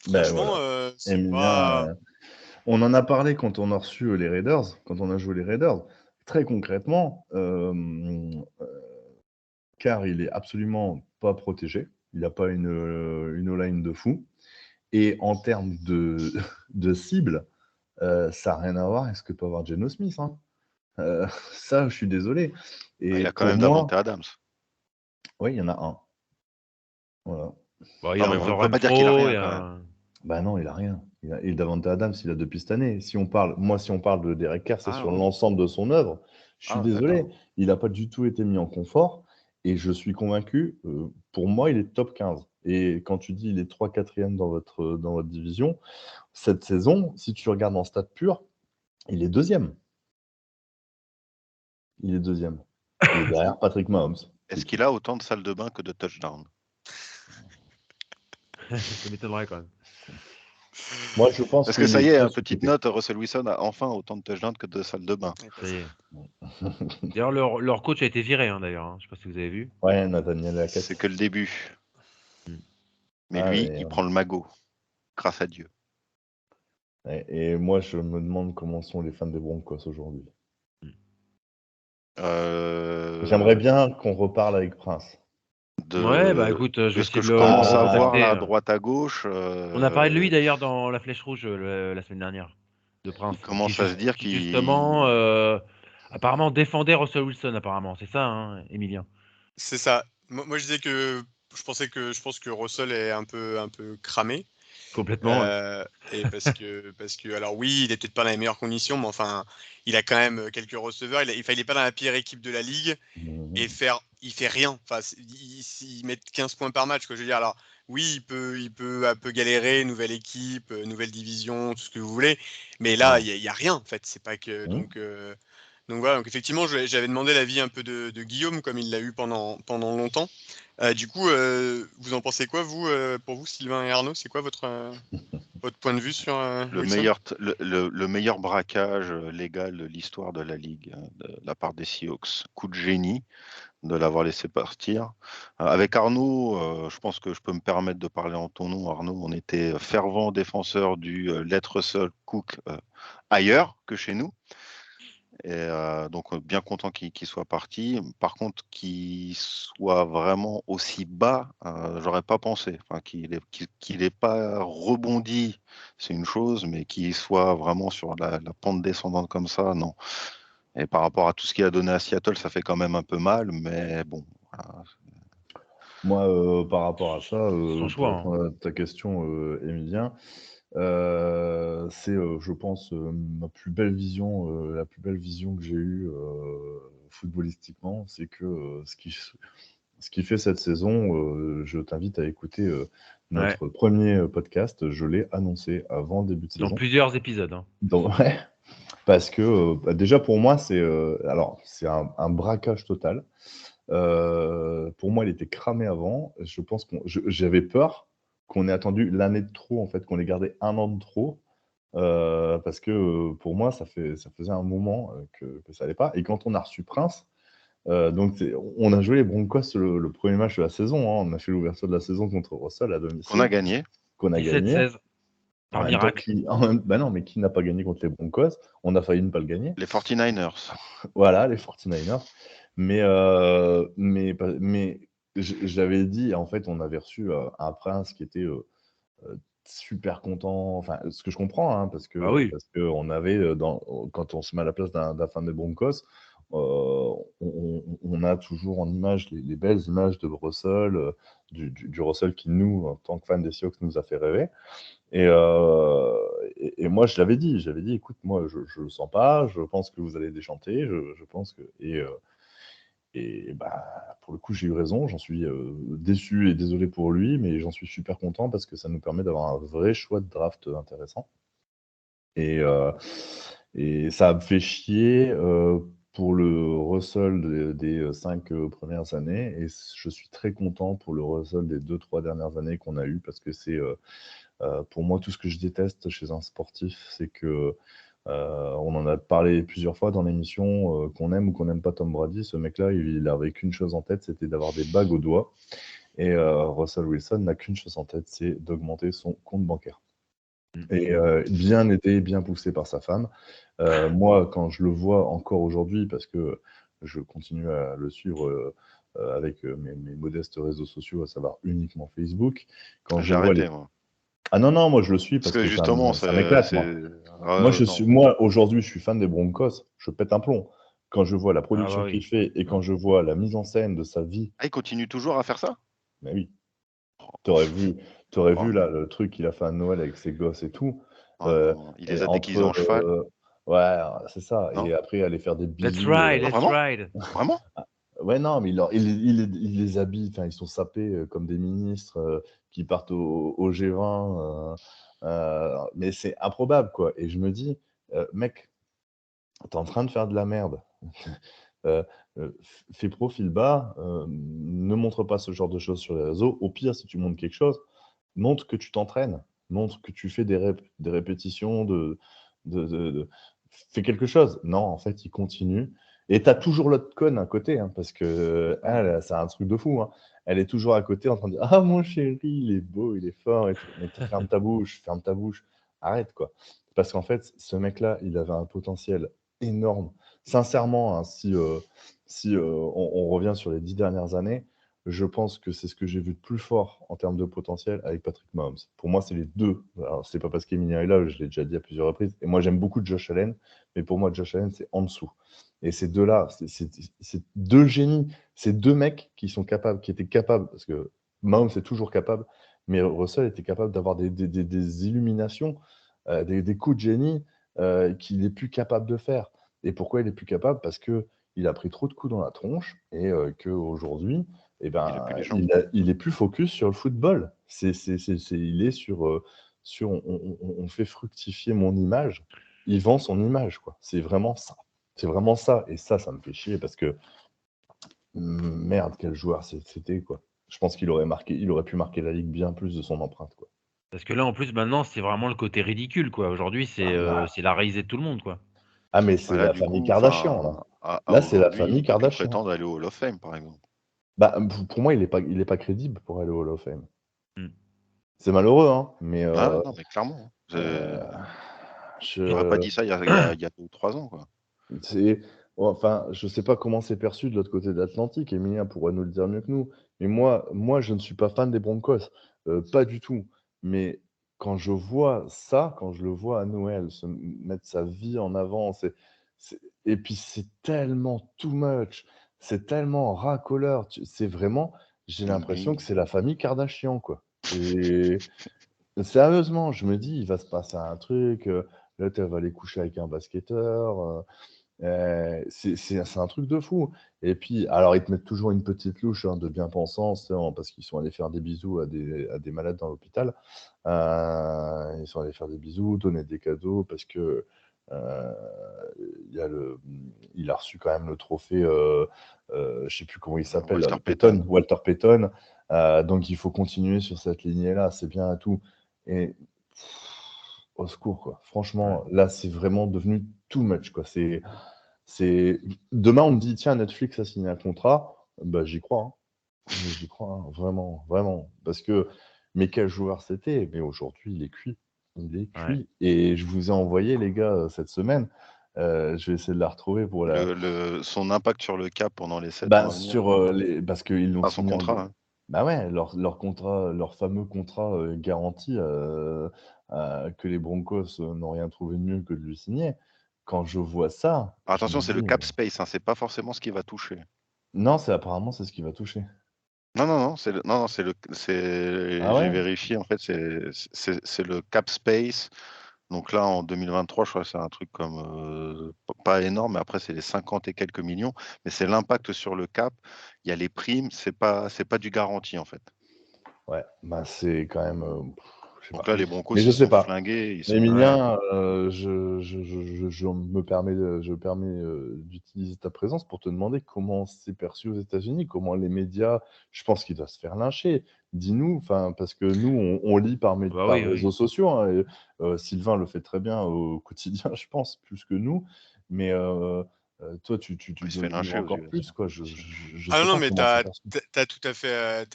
Ben Franchement, voilà. c'est Emilien, pas. on en a parlé quand on a reçu les Raiders, quand on a joué les Raiders. Très concrètement, car il est absolument pas protégé. Il n'a pas une O-line de fou. Et en termes de cible, ça n'a rien à voir avec ce que peut avoir Geno Smith. Hein. Ça, je suis désolé. Et Il a quand pour même moi, Davante Adams. oui, il y en a un. Voilà. Bon, il Non, a mais un on peut pas dire qu'il a Renfro, rien, il y a quand un- Ben non, il a rien. Et Davante Adams, il a depuis cette année. Si on parle de Derek Carr, c'est Ah sur ouais. l'ensemble de son œuvre. Je suis Ah, désolé, d'accord. il n'a pas du tout été mis en confort. Et je suis convaincu, pour moi, il est top 15. Et quand tu dis il est 3-4e dans votre division, cette saison, si tu regardes en stats purs, il est deuxième. Il est deuxième. Il est derrière Patrick Mahomes. Est-ce qu'il a autant de salles de bain que de touchdowns? Ça m'étonnerait quand même. Moi, je pense Parce que qu'il ça y est est, très petite sous-coté. note, Russell Wilson a enfin autant de touchdowns que de salles de bain. Ça y est. D'ailleurs, leur coach a été viré, hein, d'ailleurs. Hein. Je sais pas si vous avez vu. Ouais, Nathaniel Hackett. C'est que le début. Mm. Mais Ah, lui, mais, il prend le magot. Grâce à Dieu. et moi, je me demande comment sont les fans des Broncos aujourd'hui. J'aimerais bien qu'on reparle avec Prince. Ouais, bah écoute, je vais De ce que essayer de je le commence à voir recontacter. là à droite à gauche, On a parlé de lui d'ailleurs dans la Flèche Rouge la semaine dernière, de Prince, il commence à se dire qui justement, qu'il... apparemment défendait Russell Wilson, apparemment. C'est ça, hein, Emilien? C'est ça. Moi, je disais que je pense que Russell est un peu cramé. Complètement. Ouais. Et parce que alors oui, il est peut-être pas dans les meilleures conditions, mais enfin, il a quand même quelques receveurs. Il est pas dans la pire équipe de la ligue Mhm. et il fait rien. Enfin, il met 15 points par match, quoi. Je veux dire, alors oui, il peut un peu galérer, nouvelle équipe, nouvelle division, tout ce que vous voulez, mais là, Ouais. il y a rien en fait. C'est pas que Mhm. donc voilà. Donc effectivement, j'avais demandé l'avis un peu de Guillaume comme il l'a eu pendant longtemps. Du coup, vous en pensez quoi, vous, pour vous, Sylvain et Arnaud? C'est quoi votre point de vue sur Wilson? Le meilleur braquage légal de l'histoire de la Ligue, de la part des Seahawks. Coup de génie de l'avoir laissé partir. Avec Arnaud, je pense que je peux me permettre de parler en ton nom, Arnaud. On était fervent défenseur du Let Russell Cook ailleurs que chez nous. Et donc bien content qu'il soit parti. Par contre, qu'il soit vraiment aussi bas, j'aurais pas pensé. Enfin, qu'il ait pas rebondi, c'est une chose, mais qu'il soit vraiment sur la pente descendante comme ça, non. Et par rapport à tout ce qu'il a donné à Seattle, ça fait quand même un peu mal, mais bon. Voilà. Moi, par rapport à ça, Son pour choix. Hein. répondre à ta question, Emilien, c'est, je pense, la plus belle vision que j'ai eue footballistiquement. C'est que ce qui fait cette saison, je t'invite à écouter Ouais. notre premier podcast. Je l'ai annoncé avant le début de Dans saison. plusieurs épisodes. Hein. Ouais, parce que déjà pour moi, c'est un braquage total. Pour moi, il était cramé avant. Je pense j'avais peur qu'on ait attendu l'année de trop, en fait, qu'on ait gardé un an de trop. Parce que pour moi, ça faisait un moment que ça allait pas. Et quand on a reçu Prince, donc on a joué les Broncos le premier match de la saison. Hein. On a fait l'ouverture de la saison contre Russell à domicile. Qu'on a gagné. Qu'on a gagné. 17-16. Par miracle. Bah non, mais qui n'a pas gagné contre les Broncos? On a failli ne pas le gagner. Les 49ers. Voilà, les 49ers. Mais j'avais dit, en fait, on avait reçu un Prince qui était super content. Enfin, ce que je comprends, hein, parce que Bah oui. on avait, quand on se met à la place d'un fan des Broncos, on a toujours en image les belles images de Russell, du Russell qui, nous, en tant que fans des Seahawks, nous a fait rêver. Et moi, j'avais dit, écoute, moi, je le sens pas, je pense que vous allez déchanter, je pense que. Et bah, pour le coup, j'ai eu raison, j'en suis déçu et désolé pour lui, mais j'en suis super content parce que ça nous permet d'avoir un vrai choix de draft intéressant. Et ça me fait chier pour le Russell des 5 premières années, et je suis très content pour le Russell des 2-3 dernières années qu'on a eu, parce que c'est pour moi tout ce que je déteste chez un sportif, c'est que On en a parlé plusieurs fois dans l'émission, qu'on aime ou qu'on n'aime pas Tom Brady, ce mec-là, il avait qu'une chose en tête, c'était d'avoir des bagues au doigt. Et Russell Wilson n'a qu'une chose en tête, c'est d'augmenter son compte bancaire. Et bien aidé, bien poussé par sa femme. Moi, quand je le vois encore aujourd'hui, parce que je continue à le suivre avec mes modestes réseaux sociaux, à savoir uniquement Facebook, quand je J'ai vois les... arrêté, moi. Ah non, moi je le suis Parce parce que que justement, ça m'éclate, moi. Moi, non. moi aujourd'hui, je suis fan des Broncos. Je pète un plomb. Quand je vois la Ah bah production qu'il oui. fait et quand je vois la mise en scène de sa vie, Ah, il continue toujours à faire ça? mais oui, t'aurais vu, t'aurais Oh vu là non. le truc qu'il a fait à Noël avec ses gosses et tout. Oh euh, non. Il et les a déguisés en cheval? ouais, c'est ça. Non? Et après, aller faire des Let's bisous. ride, Ah, let's vraiment? ride. Vraiment? Ouais, non, mais il les habille, enfin, ils sont sapés comme des ministres qui partent au G20. Mais c'est improbable, quoi. Et je me dis, mec, t'es en train de faire de la merde. Euh, fais profil bas, ne montre pas ce genre de choses sur les réseaux. Au pire, si tu montres quelque chose, montre que tu t'entraînes, montre que tu fais des répétitions, fais quelque chose. Non, en fait, il continue. Et tu as toujours l'autre conne à côté, hein, parce que elle, c'est un truc de fou. Hein. Elle est toujours à côté en train de dire ah, mon chéri, il est beau, il est fort. Et tout. Mais ferme ta bouche, ferme ta bouche. Arrête, quoi. Parce qu'en fait, ce mec-là, il avait un potentiel énorme. Sincèrement, hein, si on revient sur les 10 dernières années, je pense que c'est ce que j'ai vu de plus fort en termes de potentiel avec Patrick Mahomes. Pour moi, c'est les deux. Alors, c'est pas parce qu'Emilien est là, je l'ai déjà dit à plusieurs reprises. Et moi, j'aime beaucoup Josh Allen, mais pour moi, Josh Allen, c'est en dessous. Et ces deux-là, c'est deux génies. C'est deux mecs qui sont capables, qui étaient capables, parce que Mahomes est toujours capable, mais Russell était capable d'avoir des illuminations, des coups de génie qu'il n'est plus capable de faire. Et pourquoi il est plus capable? Parce que il a pris trop de coups dans la tronche et qu'aujourd'hui, eh Il a ben, plus les jambes. il est plus focus sur le football. Il est sur on fait fructifier mon image. Il vend son image, quoi. C'est vraiment ça. C'est vraiment ça. Et ça me fait chier parce que merde, quel joueur c'était, quoi. Je pense qu'il aurait pu marquer la ligue bien plus de son empreinte, quoi. Parce que là, en plus, maintenant, c'est vraiment le côté ridicule, quoi. Aujourd'hui, c'est la risée de tout le monde, quoi. Ah, mais c'est Voilà, la du famille coup, Kardashian, là. enfin, à Là, c'est la aujourd'hui, famille il peut plus Kardashian. prétendre aller au Hall of Fame, par exemple. Bah, pour moi, il est pas crédible pour aller au Hall of Fame. Hmm. C'est malheureux, hein, mais Ah non, mais clairement. Hein. J'aurais pas je, dit ça il y a 2 ou 3 ans, quoi. c'est, enfin, je sais pas comment c'est perçu de l'autre côté de l'Atlantique. Emilien pourra nous le dire mieux que nous. Mais moi, je ne suis pas fan des Broncos, pas du tout. Mais quand je vois ça, quand je le vois à Noël, mettre sa vie en avant, et puis c'est tellement too much, c'est tellement racoleur. C'est vraiment, j'ai l'impression que Oui. c'est la famille Kardashian, quoi. Et sérieusement, je me dis, il va se passer un truc. L'autre, elle va aller coucher avec un basketteur. C'est un truc de fou. Et puis, alors, ils te mettent toujours une petite louche de bien-pensance, hein, parce qu'ils sont allés faire des bisous à des malades dans l'hôpital. Ils sont allés faire des bisous, donner des cadeaux, parce que euh, il a reçu quand même le trophée, je ne sais plus comment il s'appelle, là, Walter le Payton. Walter Payton. Donc, il faut continuer sur cette lignée-là, c'est bien et tout. Et au secours, quoi. Franchement, là, c'est vraiment devenu too much, quoi. Demain, on me dit, tiens, Netflix a signé un contrat. Bah, j'y crois. Hein. J'y crois, hein. Vraiment, vraiment. Parce que, mais quel joueur c'était? Mais aujourd'hui, il est cuit. Il est Ouais. cuit. Et je vous ai envoyé, les gars, cette semaine. Je vais essayer de la retrouver pour la. Son impact sur le cap pendant les 7 ans à venir. Parce qu'ils l'ont Pas son signé en. contrat. Hein. Bah ouais, leur contrat, leur fameux contrat garanti que les Broncos n'ont rien trouvé de mieux que de lui signer. Quand je vois ça, je me Attention, c'est le dis, cap space, hein, c'est pas forcément ce qui va toucher. non, apparemment c'est ce qui va toucher. Non, non, non, Ah j'ai ouais? vérifié, en fait, c'est le cap space. Donc là, en 2023, je crois que c'est un truc comme, pas énorme, mais après, c'est les 50 et quelques millions. Mais c'est l'impact sur le cap. Il y a les primes, c'est pas du garanti, en fait. Ouais, bah c'est quand même. Je sais Donc pas. là, les Broncos, Mais je ils sais sont pas. flingués. Emilien, je me permets, d'utiliser ta présence pour te demander comment c'est perçu aux États-Unis, comment les médias, je pense qu'il doit se faire lyncher. Dis-nous, parce que nous, on lit par Bah par oui, oui. réseaux sociaux, hein, et, Sylvain le fait très bien au quotidien, je pense, plus que nous. Mais toi, tu Il se dois fait vivre lyncher aux encore US. plus, quoi. Je Ah sais non, pas mais comment c'est t'as perçu. t'as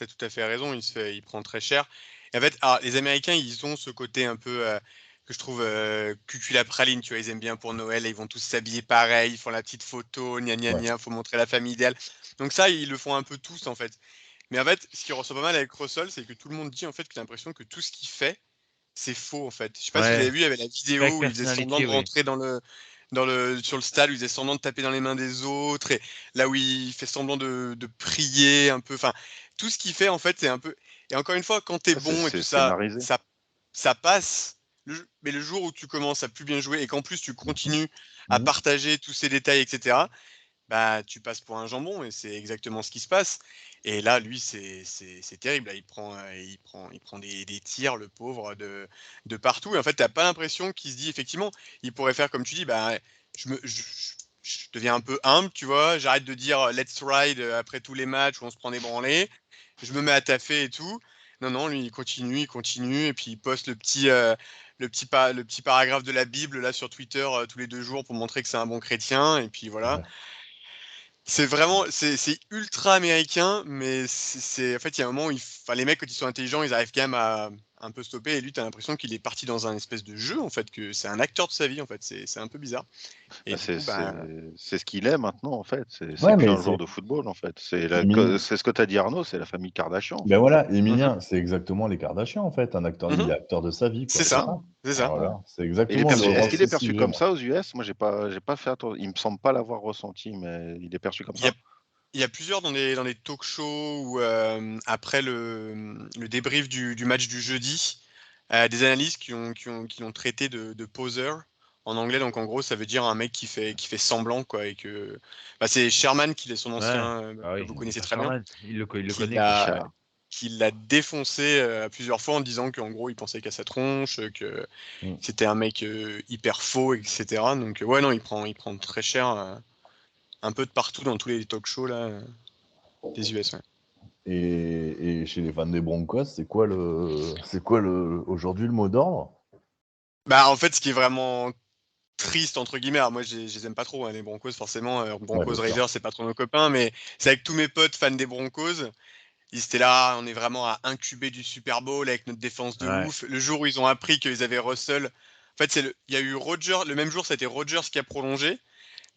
tout à fait raison. Il prend très cher. Et en fait, les Américains, ils ont ce côté un peu que je trouve cucul à praline. Tu vois, ils aiment bien pour Noël. Ils vont tous s'habiller pareil. Ils font la petite photo. Gna gna Ouais. gna. Faut montrer la famille idéale. Donc ça, ils le font un peu tous en fait. Mais en fait, ce qui ressort pas mal avec Russell, c'est que tout le monde dit en fait que t'as l'impression que tout ce qu'il fait, c'est faux en fait. Je sais pas si vous Ouais. avez vu, il y avait la Fake vidéo où il faisait semblant personnalité, de oui. rentrer sur le stade, où il faisait semblant de taper dans les mains des autres, et là où il fait semblant de prier un peu. Enfin, tout ce qu'il fait en fait, c'est un peu. Et encore une fois, quand t'es bon et C'est tout ça, scénarisé. ça passe. Mais le jour où tu commences à plus bien jouer et qu'en plus tu continues à Mhm. partager tous ces détails, etc., bah, tu passes pour un jambon et c'est exactement ce qui se passe. Et là, lui, c'est terrible. Là, il prend des tirs, le pauvre, de partout. Et en fait, tu n'as pas l'impression qu'il se dit, effectivement, il pourrait faire comme tu dis, bah, je deviens un peu humble, tu vois. J'arrête de dire let's ride après tous les matchs où on se prend des branlées. Je me mets à taffer et tout. Non, non, lui, il continue. Et puis, il poste le petit paragraphe de la Bible là sur Twitter tous les 2 jours pour montrer que c'est un bon chrétien. Et puis voilà. Ouais. C'est vraiment, c'est ultra américain, mais en fait, il y a un moment où enfin, les mecs, quand ils sont intelligents, ils arrivent quand même à un peu stopper. Et lui, t'as l'impression qu'il est parti dans un espèce de jeu, en fait, que c'est un acteur de sa vie, en fait. C'est un peu bizarre. Et Bah, du coup, bah, c'est ce qu'il est maintenant, en fait. C'est Ouais, plus mais un joueur c'est de football, en fait. Emilien. C'est ce que tu as dit, Arnaud, c'est la famille Kardashian, en Ben fait. voilà, mhm, Emilien, c'est exactement les Kardashians, en fait. Un acteur, il mhm, est acteur de sa vie, quoi, c'est c'est ça, ça. c'est Ah, ça. Ouais. voilà, c'est Et il est exactement le perçu, est-ce qu'il est racisme perçu sujet, comme moi. ça aux US? Moi, j'ai pas fait attention. Il me semble pas l'avoir ressenti, mais il est perçu comme Il y a, ça. il y a plusieurs dans les talk shows où, après le débrief du match du jeudi, des analystes qui l'ont traité de poser en anglais. Donc en gros, ça veut dire un mec qui fait semblant, quoi. Et que bah, c'est Sherman, qui est son Ouais. ancien, Ah que oui, vous connaissez Richard très bien, Sherman, il le qui connaît, quoi. l'a qui l'a défoncé plusieurs fois en disant qu'en gros il pensait qu'à sa tronche, que Mm. c'était un mec hyper faux, etc. Donc ouais, non, il prend très cher un peu de partout dans tous les talk shows là, des US. Ouais. Et chez les fans des Broncos, c'est quoi aujourd'hui le mot d'ordre? Bah en fait, ce qui est vraiment triste entre guillemets, alors moi je les aime pas trop hein, les Broncos forcément, Ouais, Broncos bien sûr. Raiders c'est pas trop nos copains, mais c'est avec tous mes potes fans des Broncos, ils étaient là, on est vraiment à incuber du Super Bowl avec notre défense de Ouais. ouf. Le jour où ils ont appris qu'ils avaient Russell, en fait il y a eu Rodgers, le même jour ça a été Rodgers qui a prolongé.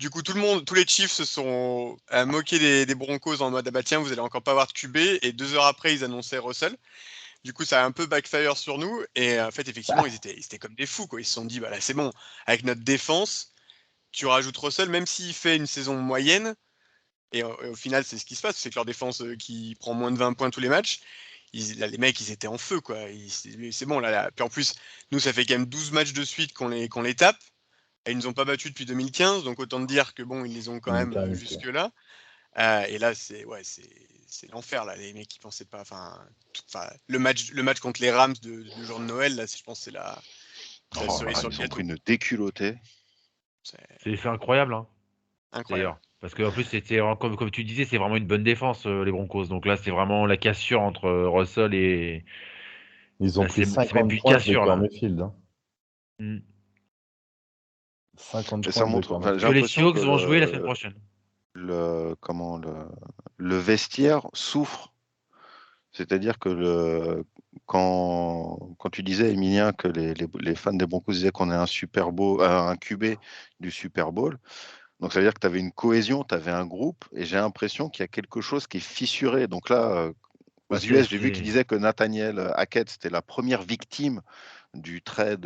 Du coup, tous les Chiefs se sont moqués des Broncos en mode ah bah tiens, vous allez encore pas avoir de QB. Et 2 heures après, ils annonçaient Russell. Du coup, ça a un peu backfire sur nous. Et en fait, effectivement, ils étaient comme des fous, quoi. Ils se sont dit bah là, c'est bon. Avec notre défense, tu rajoutes Russell, même s'il fait une saison moyenne. Et au final, c'est ce qui se passe, c'est que leur défense qui prend moins de 20 points tous les matchs. Là, les mecs, ils étaient en feu, quoi. C'est bon, là. Puis en plus, nous, ça fait quand même 12 matchs de suite qu'on les tape. Et ils nous ont pas battus depuis 2015, donc autant te dire que bon, ils les ont quand même Carrément. jusque-là. Et là, c'est l'enfer, là. Les mecs, ils pensaient pas. Enfin, le match contre les Rams de jour de Noël, là, je pense que c'est la Oh là cerise là, sur le ils ont pris gâteau. une déculottée. C'est C'est incroyable, hein, incroyable. d'ailleurs. Parce qu'en plus, c'était comme tu disais, c'est vraiment une bonne défense, les Broncos. Donc là, c'est vraiment la cassure entre Russell et. Ils ont Là, pris c'est même 50 plus une points de cassure, Baker là. Mayfield, hein. Mm. 50 Et points ça de montre, Baker enfin, j'ai Que Mayfield. les l'impression que Seahawks vont jouer la semaine prochaine. comment, le vestiaire souffre. C'est-à-dire que quand tu disais, Emilien, que les fans des Broncos disaient qu'on est un Super Bowl, un QB du Super Bowl, donc ça veut dire que tu avais une cohésion, tu avais un groupe, et j'ai l'impression qu'il y a quelque chose qui est fissuré. Donc là, aux Bah, US, j'ai vu qu'ils disaient que Nathaniel Hackett, c'était la première victime du trade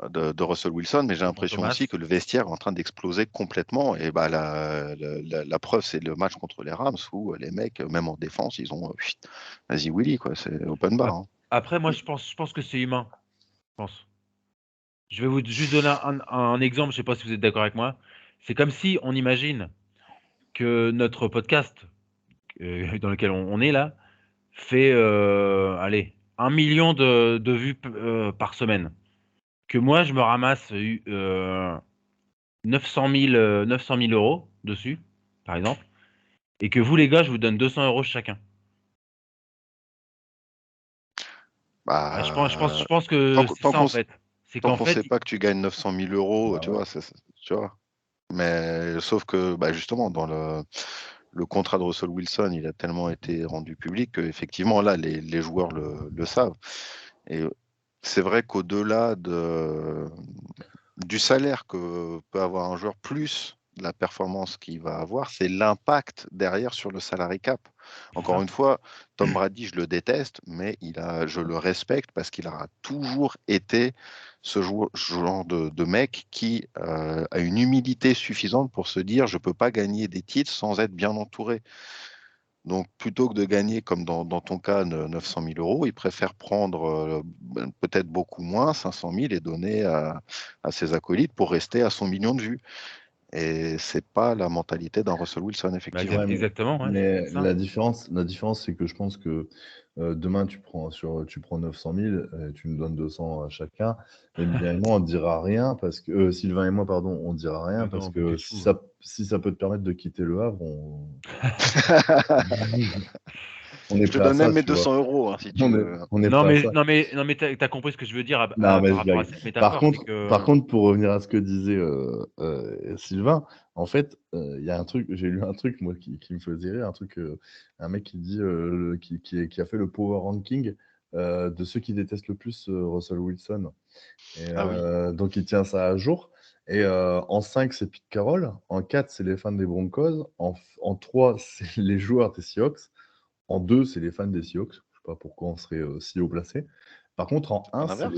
de Russell Wilson, mais j'ai l'impression Thomas. aussi que le vestiaire est en train d'exploser complètement. Et bah, la preuve, c'est le match contre les Rams où les mecs, même en défense, ils ont vas-y Willy, quoi, c'est open bar. Hein. Après, moi, je pense que c'est humain. Je pense. Je vais vous juste donner un exemple. Je sais pas si vous êtes d'accord avec moi. C'est comme si on imagine que notre podcast dans lequel on est là fait, allez, 1 million de vues par semaine, que moi je me ramasse 900 000 euros dessus, par exemple, et que vous les gars, je vous donne 200 euros chacun. Ah, je Bah, pense tant que qu'on c'est tant ça en qu'on s- fait. C'est tant qu'en qu'on fait, sait pas que tu gagnes 900 000 euros, Bah tu ouais. vois, tu vois. Mais sauf que, bah, justement, dans le contrat de Russell Wilson, il a tellement été rendu public qu'effectivement, là, les joueurs le savent. Et c'est vrai qu'au-delà du salaire que peut avoir un joueur, plus la performance qu'il va avoir, c'est l'impact derrière sur le salary cap. c'est Encore ça. une fois, Tom Brady, je le déteste, mais je le respecte parce qu'il aura toujours été ce genre de mec qui a une humilité suffisante pour se dire je ne peux pas gagner des titres sans être bien entouré. Donc, plutôt que de gagner, comme dans ton cas, 900 000 euros, il préfère prendre peut-être beaucoup moins, 500 000, et donner à ses acolytes pour rester à son million de vues. Et c'est pas la mentalité d'un Russell Wilson, Bah, effectivement. Ouais, exactement, ouais, mais c'est ça. la différence, c'est que je pense que demain, tu prends 900 000, tu nous donnes 200 à chacun. Et bien, et moi, on dira rien parce que Sylvain et moi, pardon, on dira rien Mais parce non, pas que du tout. si ça peut te permettre de quitter le Havre, on est Je te prêt à donne même ça, mes tu vois. 200 euros, hein, si tu veux. On est prêt à ça. Non, mais t'as compris ce que je veux dire Non, mais par je rapport à blague. cette métaphore, c'est Par que contre, pour revenir à ce que disait Sylvain, en fait, il y a un truc, j'ai lu un truc, moi, qui me faisait rire, un mec qui dit, qui a fait le power ranking de ceux qui détestent le plus Russell Wilson. Et Ah oui. donc, il tient ça à jour. Et en 5, c'est Pete Carroll. En 4, c'est les fans des Broncos. En 3, c'est les joueurs des Seahawks. En 2, c'est les fans des Seahawks. Je sais pas pourquoi on serait si haut placé. Par contre, en Pas 1, l'inverse.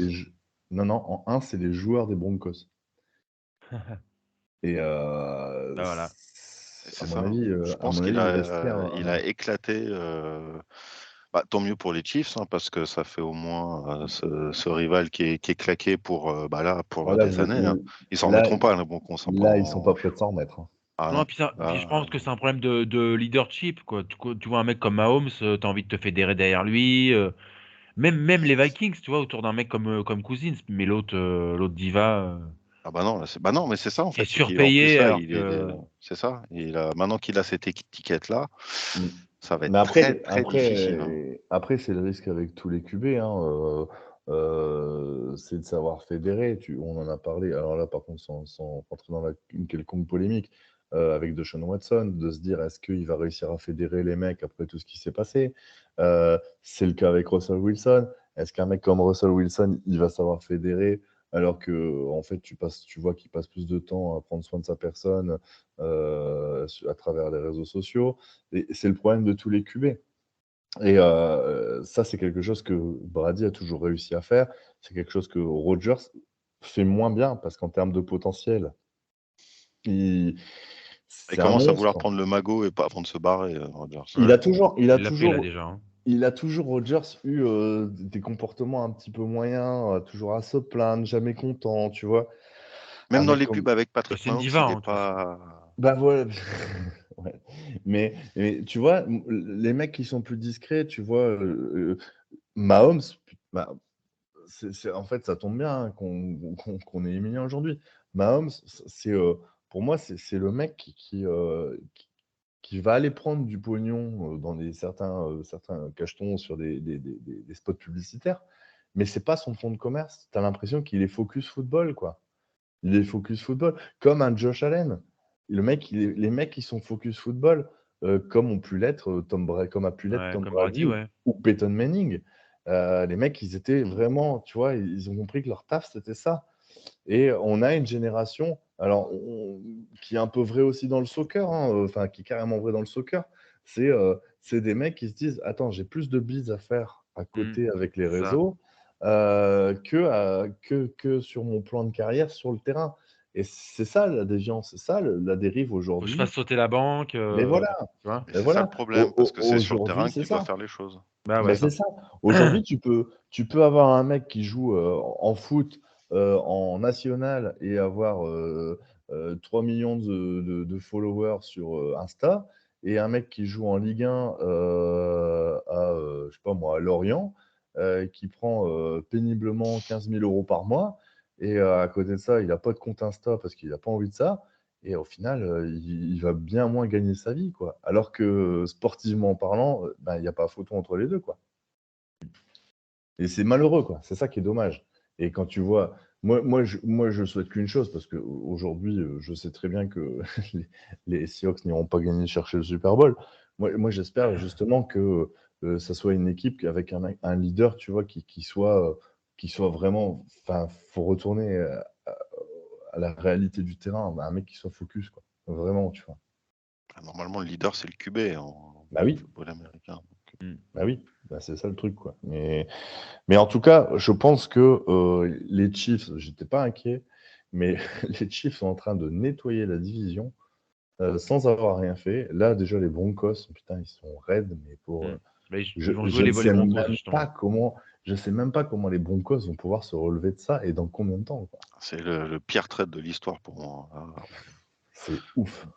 non, non, en 1, c'est les joueurs des Broncos. Et bah voilà. C'est à ça, mon hein. avis, Je pense qu'il il respire il a éclaté. Bah, tant mieux pour les Chiefs, hein, parce que ça fait au moins ce rival qui est claqué pour, bah là, pour voilà, des années, hein. Ils s'en là, remettront pas, là, bon, qu'on s'en là, ils sont prend. pas prêts de s'en remettre, hein. Ah Non, non. puis je Là, pense que c'est un problème de leadership, quoi. Tu vois un mec comme Mahomes, t'as envie de te fédérer derrière lui. Même les Vikings, tu vois, autour d'un mec comme Cousins, mais l'autre diva, ah bah non, bah non, mais c'est ça en qui est fait, c'est qu'en plus surpayé là, alors que. c'est ça. Maintenant qu'il a cette étiquette-là, Mm. ça va être Mais très très difficile, hein. après c'est le risque avec tous les QB, hein, c'est de savoir fédérer. On en a parlé, alors là, par contre, sans rentrer dans une quelconque polémique, avec Deshaun Watson, de se dire est-ce qu'il va réussir à fédérer les mecs après tout ce qui s'est passé. C'est le cas avec Russell Wilson. Est-ce qu'un mec comme Russell Wilson, il va savoir fédérer alors que en fait, tu vois qu'il passe plus de temps à prendre soin de sa personne à travers les réseaux sociaux. Et c'est le problème de tous les QB. Et ça, c'est quelque chose que Brady a toujours réussi à faire. C'est quelque chose que Rodgers fait moins bien parce qu'en termes de potentiel, Il c'est un commence à vouloir monstre. prendre le magot et pas avant de se barrer, Rodgers. Il Ouais. a toujours, il a Il l'a fait là toujours, déjà, hein. il a toujours Rodgers eu des comportements un petit peu moyens, toujours à se plaindre, jamais content, tu vois. Un Même dans mec les comme, pubs avec Bah, Patrick c'est une Mahomes, diva, il est hein, de toute façon. pas. bah voilà. Ouais. Mais tu vois, les mecs qui sont plus discrets, tu vois, Mahomes, bah, en fait, ça tombe bien hein, qu'on ait Emilien aujourd'hui. Mahomes, pour moi, c'est le mec qui va aller prendre du pognon dans certains cachetons sur des spots publicitaires, mais c'est pas son fonds de commerce. Tu as l'impression qu'il est focus football, quoi. Il est focus football, comme un Josh Allen. Les mecs qui sont focus football, comme ont pu l'être comme a pu l'être Ouais, Tom comme Brady Brady, ouais. ou Peyton Manning. Les mecs, ils étaient vraiment, tu vois, ils ont compris que leur taf, c'était ça. Et on a une génération, alors, qui est un peu vrai aussi dans le soccer, hein, enfin, qui est carrément vrai dans le soccer. C'est des mecs qui se disent, attends, j'ai plus de bises à faire à côté avec les C'est ça. réseaux que sur mon plan de carrière sur le terrain. Et c'est ça la déviance, c'est ça la dérive Faut que je fasse aujourd'hui. sauter la banque, Mais voilà, tu vois. Et mais c'est ça le voilà. problème, parce que c'est sur le Aujourd'hui, terrain que c'est tu dois ça. faire les choses. Bah Ben, ouais. c'est ça. Aujourd'hui, tu peux avoir un mec qui joue en foot en national et avoir 3 millions de followers sur Insta, et un mec qui joue en Ligue 1 je sais pas moi, à Lorient, qui prend péniblement 15 000 € par mois. Et à côté de ça, il n'a pas de compte Insta parce qu'il n'a pas envie de ça. Et au final, il va bien moins gagner sa vie, quoi. Alors que sportivement parlant, il n'y a pas photo entre les deux, quoi. Et c'est malheureux, quoi. C'est ça qui est dommage. Et quand tu vois, moi, je souhaite qu'une chose, parce qu'aujourd'hui, je sais très bien que les Seahawks n'iront pas gagner chercher le Super Bowl. Moi, j'espère justement que ça soit une équipe avec un leader, tu vois, qui soit vraiment. Enfin, faut retourner à la réalité du terrain, un mec qui soit focus, quoi. Vraiment, tu vois. Normalement, le leader, c'est le QB en Bah oui. football américain. Bah oui, c'est ça le truc, quoi. Mais en tout cas, je pense que les Chiefs, j'étais pas inquiet, mais les Chiefs sont en train de nettoyer la division sans avoir rien fait. Là, déjà, les Broncos, putain, ils sont raides, mais pour. Ils vont jouer les Broncos, justement. Je sais même pas comment les Broncos vont pouvoir se relever de ça et dans combien de temps, quoi. C'est le pire trade de l'histoire pour moi. C'est ouf.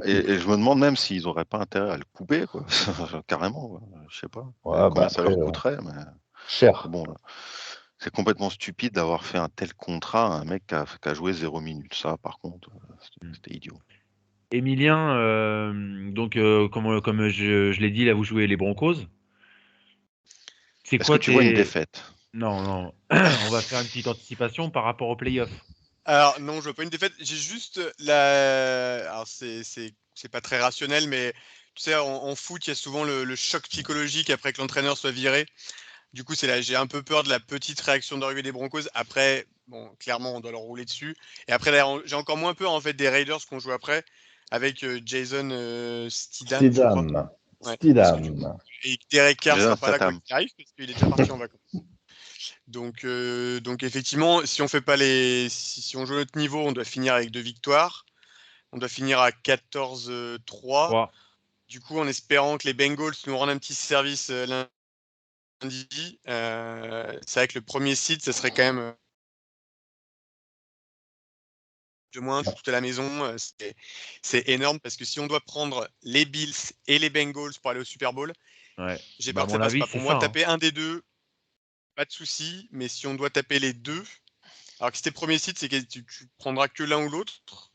Et je me demande même s'ils n'auraient pas intérêt à le couper, quoi. Carrément, quoi. Je sais pas. Ouais, combien ça leur coûterait, mais cher. Bon, c'est complètement stupide d'avoir fait un tel contrat à un mec qui a joué 0 minutes. Ça, par contre, c'était idiot. Emilien, donc comme je l'ai dit, là vous jouez les Broncos. Est-ce que tu vois une défaite? Non. On va faire une petite anticipation par rapport aux playoffs. Alors non, je vois pas une défaite. J'ai juste alors c'est pas très rationnel, mais tu sais, en foot, il y a souvent le choc psychologique après que l'entraîneur soit viré. Du coup, j'ai un peu peur de la petite réaction d'arrivée des Broncos. Après, bon, clairement, on doit leur rouler dessus. Et après, j'ai encore moins peur en fait des Raiders qu'on joue après avec Jason Stidham, je crois. Ouais, et Derek Carr sera pas là quand il arrive parce qu'il est déjà parti en vacances. Donc effectivement, si on fait pas si on joue notre niveau, on doit finir avec 2 victoires. On doit finir à 14-3. Du coup, en espérant que les Bengals nous rendent un petit service lundi. C'est vrai que le premier seed, ça serait quand même de moins, tout à la maison. C'est énorme parce que si on doit prendre les Bills et les Bengals pour aller au Super Bowl, j'ai peur que ça passe pas. Pour moi, taper un des deux, pas de souci. Mais si on doit taper les deux, alors que si t'es premier site, c'est que tu prendras que l'un ou l'autre.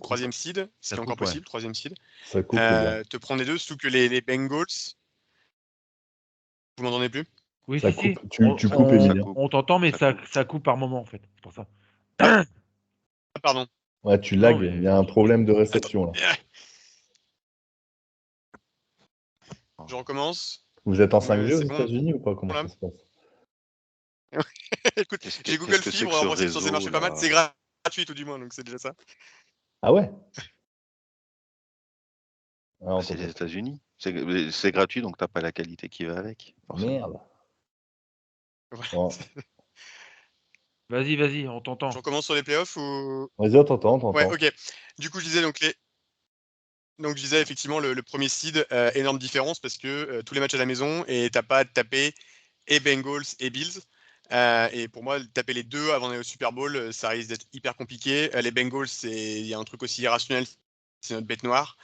Troisième seed, ce qui est encore possible, troisième seed. Ça coupe, te prendre les deux, surtout que les Bengals. Vous m'entendez plus? Oui, ça si. Tu coupes, Emilien. On t'entend, mais ça coupe par moment, en fait. C'est pour ça. Pardon. Ouais, tu lags. Il y a un problème de réception, là. Je recommence. Vous êtes en 5G aux États-Unis ou pas? Comment ça se passe? Écoute, j'ai Google Fibre, en vrai, c'est censé marcher pas mal. C'est gratuit, tout du moins, donc c'est déjà ça. Ah ouais? C'est les États-Unis. C'est gratuit, donc t'as pas la qualité qui va avec. Merde. Ouais. Vas-y, on t'entend. Je recommence sur les playoffs ou... Vas-y, on t'entend. Ouais, ok. Du coup, je disais donc je disais effectivement le premier seed, énorme différence parce que tous les matchs à la maison et t'as pas à taper et Bengals et Bills. Et pour moi, taper les deux avant d'aller au Super Bowl, ça risque d'être hyper compliqué. Les Bengals, il y a un truc aussi irrationnel, c'est notre bête noire.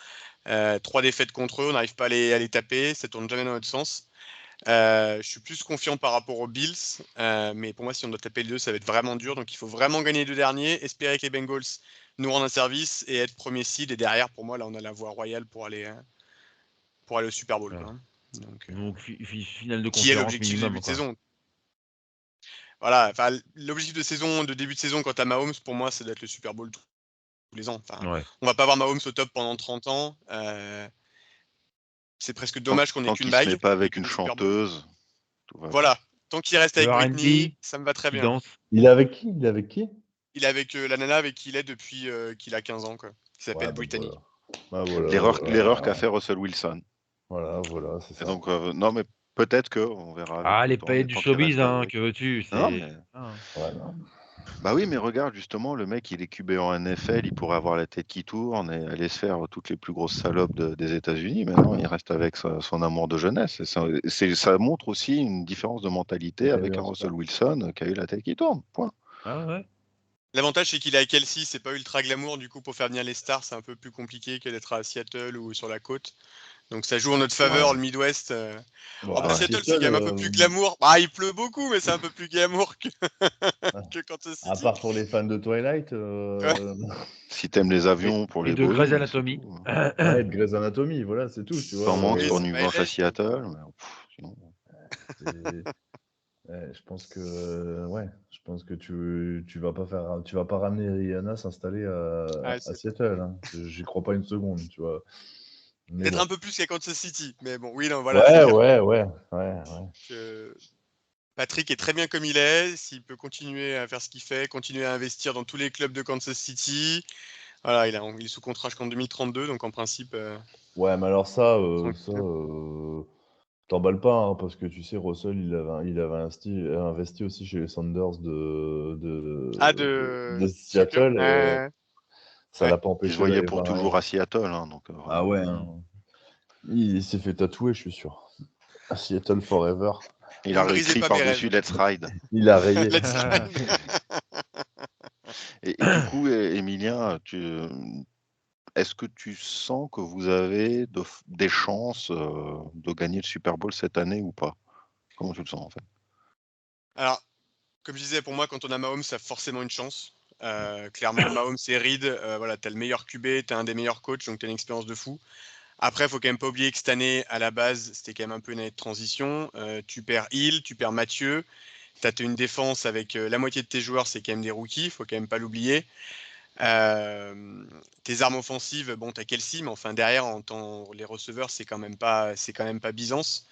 3 défaites contre eux, on n'arrive pas à les taper, ça tourne jamais dans notre sens. Je suis plus confiant par rapport aux Bills, mais pour moi, si on doit taper les deux, ça va être vraiment dur. Donc il faut vraiment gagner les deux derniers, espérer que les Bengals nous rendent un service et être premier seed. Et derrière, pour moi, là, on a la voie royale pour aller au Super Bowl. Voilà. Quoi. Donc finale de conférence qui est l'objectif minimum, de début de saison. Voilà, l'objectif de début de saison quand tu as Mahomes, pour moi, c'est d'être le Super Bowl tous les ans. On va pas avoir Mahomes au top pendant 30 ans. C'est presque dommage qu'on ait qu'une bague. Tant qu'il se met pas avec une chanteuse. Voilà, tant qu'il reste avec Britney, ça me va très bien. Il est avec qui? Il est avec la nana avec qui il est depuis qu'il a 15 ans, quoi. Qui s'appelle Brittany. L'erreur qu'a fait Russell Wilson. Voilà, c'est ça. Et donc, non, mais peut-être qu'on verra. Ah, les paillettes du showbiz, que veux-tu? Bah oui, mais regarde, justement, le mec, il est QB en NFL, il pourrait avoir la tête qui tourne et aller se faire toutes les plus grosses salopes des États-Unis. Maintenant, il reste avec son amour de jeunesse. Et ça montre aussi une différence de mentalité avec un Russell Wilson qui a eu la tête qui tourne. Point. Ah ouais. L'avantage, c'est qu'il est à Kelsey, c'est pas ultra glamour. Du coup, pour faire venir les stars, c'est un peu plus compliqué que d'être à Seattle ou sur la côte. Donc ça joue en notre faveur, Ouais. le Midwest. Bon, En plus, à Seattle, c'est Seattle, quand même un peu plus glamour. Bah, il pleut beaucoup, mais c'est un peu plus glamour que Kansas à City. part pour les fans de Twilight, Si t'aimes les avions pour Et les de Grey's Boeing, c'est Anatomy. tout. ouais, de Grey's Anatomy, voilà, c'est tout, tu vois. T'en manques Oui, sur c'est Nuit pas Blanche LA. à Seattle. Mais, sinon... c'est- ouais, je pense que, ouais, je pense que tu vas pas ramener Rihanna s'installer Ah, à c'est Seattle, hein. J'y crois pas une seconde, tu vois. Mais peut-être bon. un peu plus qu'à Kansas City. Mais bon, oui, non, voilà, c'est Ouais, clair ouais, ouais, ouais, ouais. que Patrick est très bien comme il est. S'il peut continuer à faire ce qu'il fait, continuer à investir dans tous les clubs de Kansas City. Voilà, il est sous contrat jusqu'en 2032, donc en principe, Ouais, mais alors ça, tranquille. t'emballes pas, hein, parce que tu sais, Russell, il avait investi aussi chez les Sanders Ah, de de soccer? Seattle, et ça Ouais. l'a pas Il se empêché voyait d'aller pour voir. toujours à Seattle. Hein, donc, Ah ouais, hein. Il s'est fait tatouer, je suis sûr. À Seattle Forever. il Ne a brisez écrit pas mes par-dessus rêves. Let's Ride. Il a rayé. Let's ride. Et du coup, Emilien, est-ce que tu sens que vous avez des chances de gagner le Super Bowl cette année ou pas? Comment tu le sens en fait? Alors, comme je disais, pour moi, quand on a Mahomes, ça a forcément une chance. Clairement, Mahomes et Reed, voilà, t'as le meilleur QB, t'as un des meilleurs coachs, donc t'as une expérience de fou. Après, il faut quand même pas oublier que cette année, à la base, c'était quand même un peu une année de transition. Tu perds Hill, tu perds Mathieu. Tu as une défense avec la moitié de tes joueurs, c'est quand même des rookies, il faut quand même pas l'oublier. Tes armes offensives, bon, tu as Kelsey, mais enfin derrière, les receveurs, c'est quand même pas Byzance.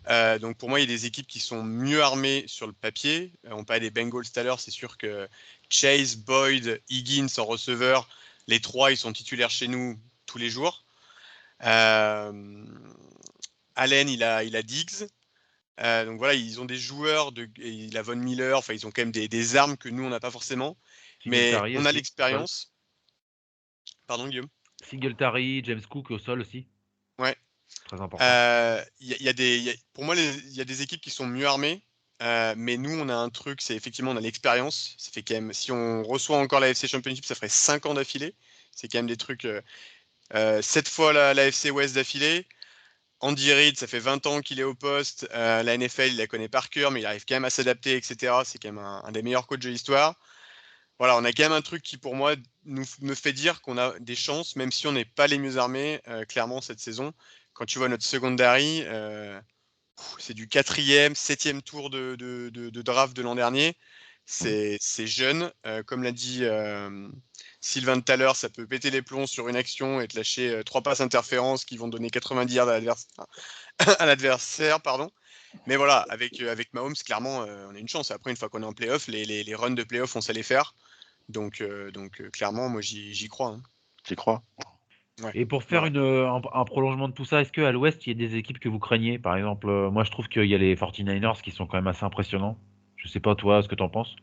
Donc pour moi, il y a des équipes qui sont mieux armées sur le papier. On parlait des Bengals tout à l'heure, c'est sûr que Chase, Boyd, Higgins en receveur, les trois, ils sont titulaires chez nous tous les jours. Allen, il a Diggs. Donc voilà, ils ont des joueurs, il a Von Miller, enfin ils ont quand même des armes que nous on n'a pas forcément, mais Singletary on a aussi, au sol. l'expérience. Pardon Guillaume. Singletary, James Cook au sol aussi, Ouais. très important. Pour moi, il y a des équipes qui sont mieux armées, mais nous on a un truc, c'est effectivement on a l'expérience. Ça fait quand même, si on reçoit encore la FC Championship, ça ferait 5 ans d'affilée. C'est quand même des trucs, 7 fois la FC West d'affilée. Andy Reid, ça fait 20 ans qu'il est au poste. La NFL, il la connaît par cœur, mais il arrive quand même à s'adapter, etc. C'est quand même un des meilleurs coachs de l'histoire. Voilà, on a quand même un truc qui, pour moi, me fait dire qu'on a des chances, même si on n'est pas les mieux armés, clairement, cette saison. Quand tu vois notre secondary, c'est du 4e, 7e tour de draft de l'an dernier. C'est jeune. Comme l'a dit Sylvain tout à l'heure, ça peut péter les plombs sur une action et te lâcher 3 passes interférences qui vont donner 90 yards à l'adversaire. Pardon. Mais voilà, avec Mahomes, clairement, on a une chance. Après, une fois qu'on est en playoff, les runs de playoff, on sait les faire. Donc clairement, moi, j'y crois. Hein. Tu y crois? Ouais. Et pour faire Ouais. un prolongement de tout ça, est-ce qu'à l'Ouest, il y a des équipes que vous craignez? Par exemple, moi je trouve qu'il y a les 49ers qui sont quand même assez impressionnants. Je sais pas toi ce que t'en penses.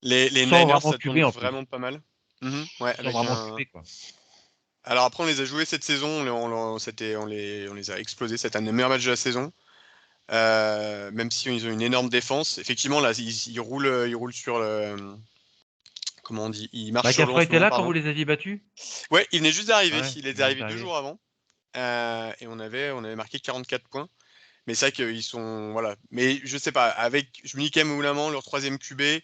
Les Sans Niners, vraiment ça tourne QB en plus. vraiment pas mal. Ouais, Sans avec vraiment un. QB quoi. Alors après, on les a joués cette saison, on les a explosés. C'était un des meilleurs matchs de la saison. Même si ils ont une énorme défense. Effectivement, là, ils roulent sur le. Comment on dit? Ils marchent sur l'eau en McCaffrey ce était moment, là quand vous pardon. les aviez battus? Ouais, il venait juste d'arriver. Ouais, Il était il est juste arrivé 2 arrivé. jours avant. Et on avait marqué 44 points. Mais c'est vrai qu'ils sont. Voilà. Mais je sais pas. Je me dis quand même, au bout d'un moment, leur 3e QB,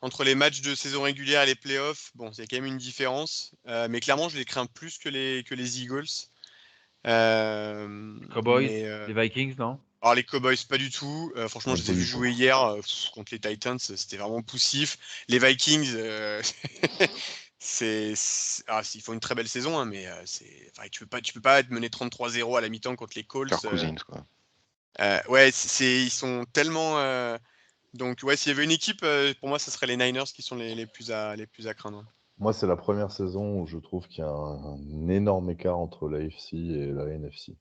entre les matchs de saison régulière et les playoffs, bon, il y a quand même une différence. Mais clairement, je les crains plus que les Eagles. Les Cowboys, Mais les Vikings, non? alors les Cowboys, pas du tout. Franchement, Non, je les pas ai vus du tout. jouer hier contre les Titans. C'était vraiment poussif. Les Vikings, ils font une très belle saison, hein, mais enfin, tu peux pas être mené 33-0 à la mi-temps contre les Colts. Kirk Cousins, quoi. Ouais, ils sont tellement. Donc, ouais, s'il y avait une équipe, pour moi, ce serait les Niners qui sont les plus à craindre. Moi, c'est la première saison où je trouve qu'il y a un énorme écart entre la l'AFC et la NFC.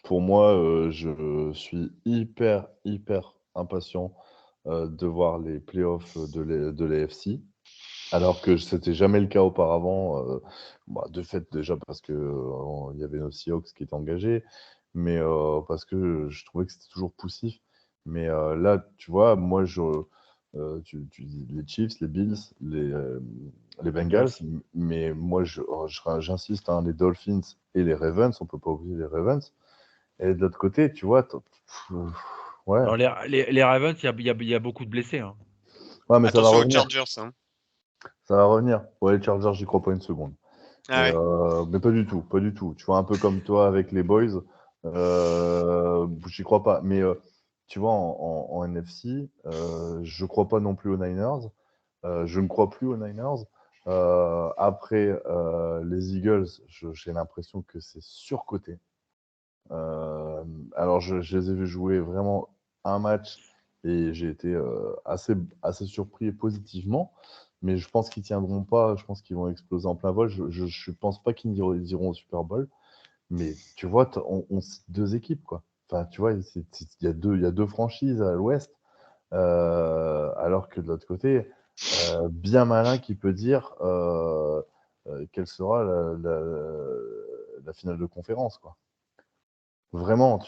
Pour moi, je suis hyper, hyper impatient de voir les playoffs de l'AFC, alors que c'était jamais le cas auparavant. De fait, déjà parce que il y avait nos Seahawks qui étaient engagés, mais parce que je trouvais que c'était toujours poussif. Mais là, tu vois, moi, les Chiefs, les Bills, les Bengals, mais moi j'insiste, hein, les Dolphins et les Ravens, on peut pas oublier les Ravens. Et de l'autre côté, tu vois, ouais. Alors, les Ravens, il y a beaucoup de blessés. Hein. Ouais, mais ça va Attention aux revenir. Chargers. Hein. Ça va revenir. Ouais, les Chargers, j'y crois pas une seconde. Ah ouais. Mais pas du tout, pas du tout. Tu vois, un peu comme toi avec les Boys, j'y crois pas. Mais tu vois, en NFC, je crois pas non plus aux Niners. Je ne crois plus aux Niners. Après les Eagles, j'ai l'impression que c'est surcoté. Alors, je les ai vus jouer vraiment un match et j'ai été assez surpris positivement. Mais je pense qu'ils tiendront pas. Je pense qu'ils vont exploser en plein vol. Je pense pas qu'ils iront au Super Bowl. Mais tu vois, on cite deux équipes, quoi. Enfin, tu vois, il y a deux franchises à l'Ouest. Alors que de l'autre côté, bien malin qui peut dire quelle sera la finale de conférence, quoi. Vraiment,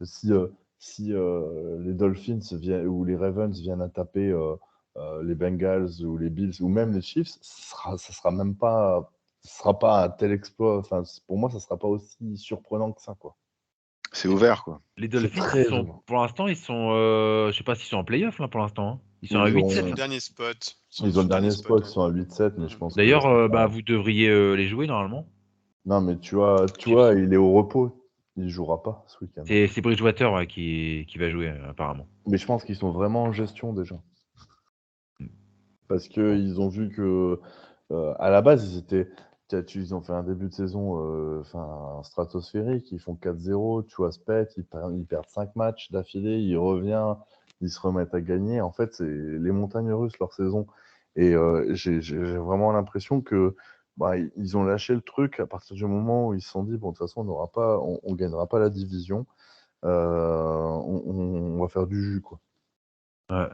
si les Dolphins ou les Ravens viennent à taper les Bengals ou les Bills ou même les Chiefs, ça sera même pas, ce sera pas un tel exploit. Enfin, pour moi, ça sera pas aussi surprenant que ça, quoi. C'est ouvert, quoi. Les C'est Dolphins, très ouvert. pour l'instant, ils sont, je sais pas s'ils sont en playoff là pour l'instant. Hein. Ils sont à Ils 8-7. Sur le ont, dernier spot. ils ont le dernier spot, ils Ouais. sont à 8-7, mais je pense que D'ailleurs, vous devriez les jouer normalement. non, mais tu vois, Chiefs. il est au repos. Il jouera pas ce week-end. C'est Bridgewater ouais, qui va jouer apparemment. Mais je pense qu'ils sont vraiment en gestion déjà. Mm. Parce qu'ils ont vu que, à la base, ils ont fait un début de saison stratosphérique. Ils font 4-0, tu vois, Spet, ils perdent 5 matchs d'affilée, ils reviennent, ils se remettent à gagner. En fait, c'est les montagnes russes leur saison. Et j'ai vraiment l'impression que ils ont lâché le truc à partir du moment où ils se sont dit, bon, de toute façon, on gagnera pas la division. On va faire du jus, quoi. Ouais.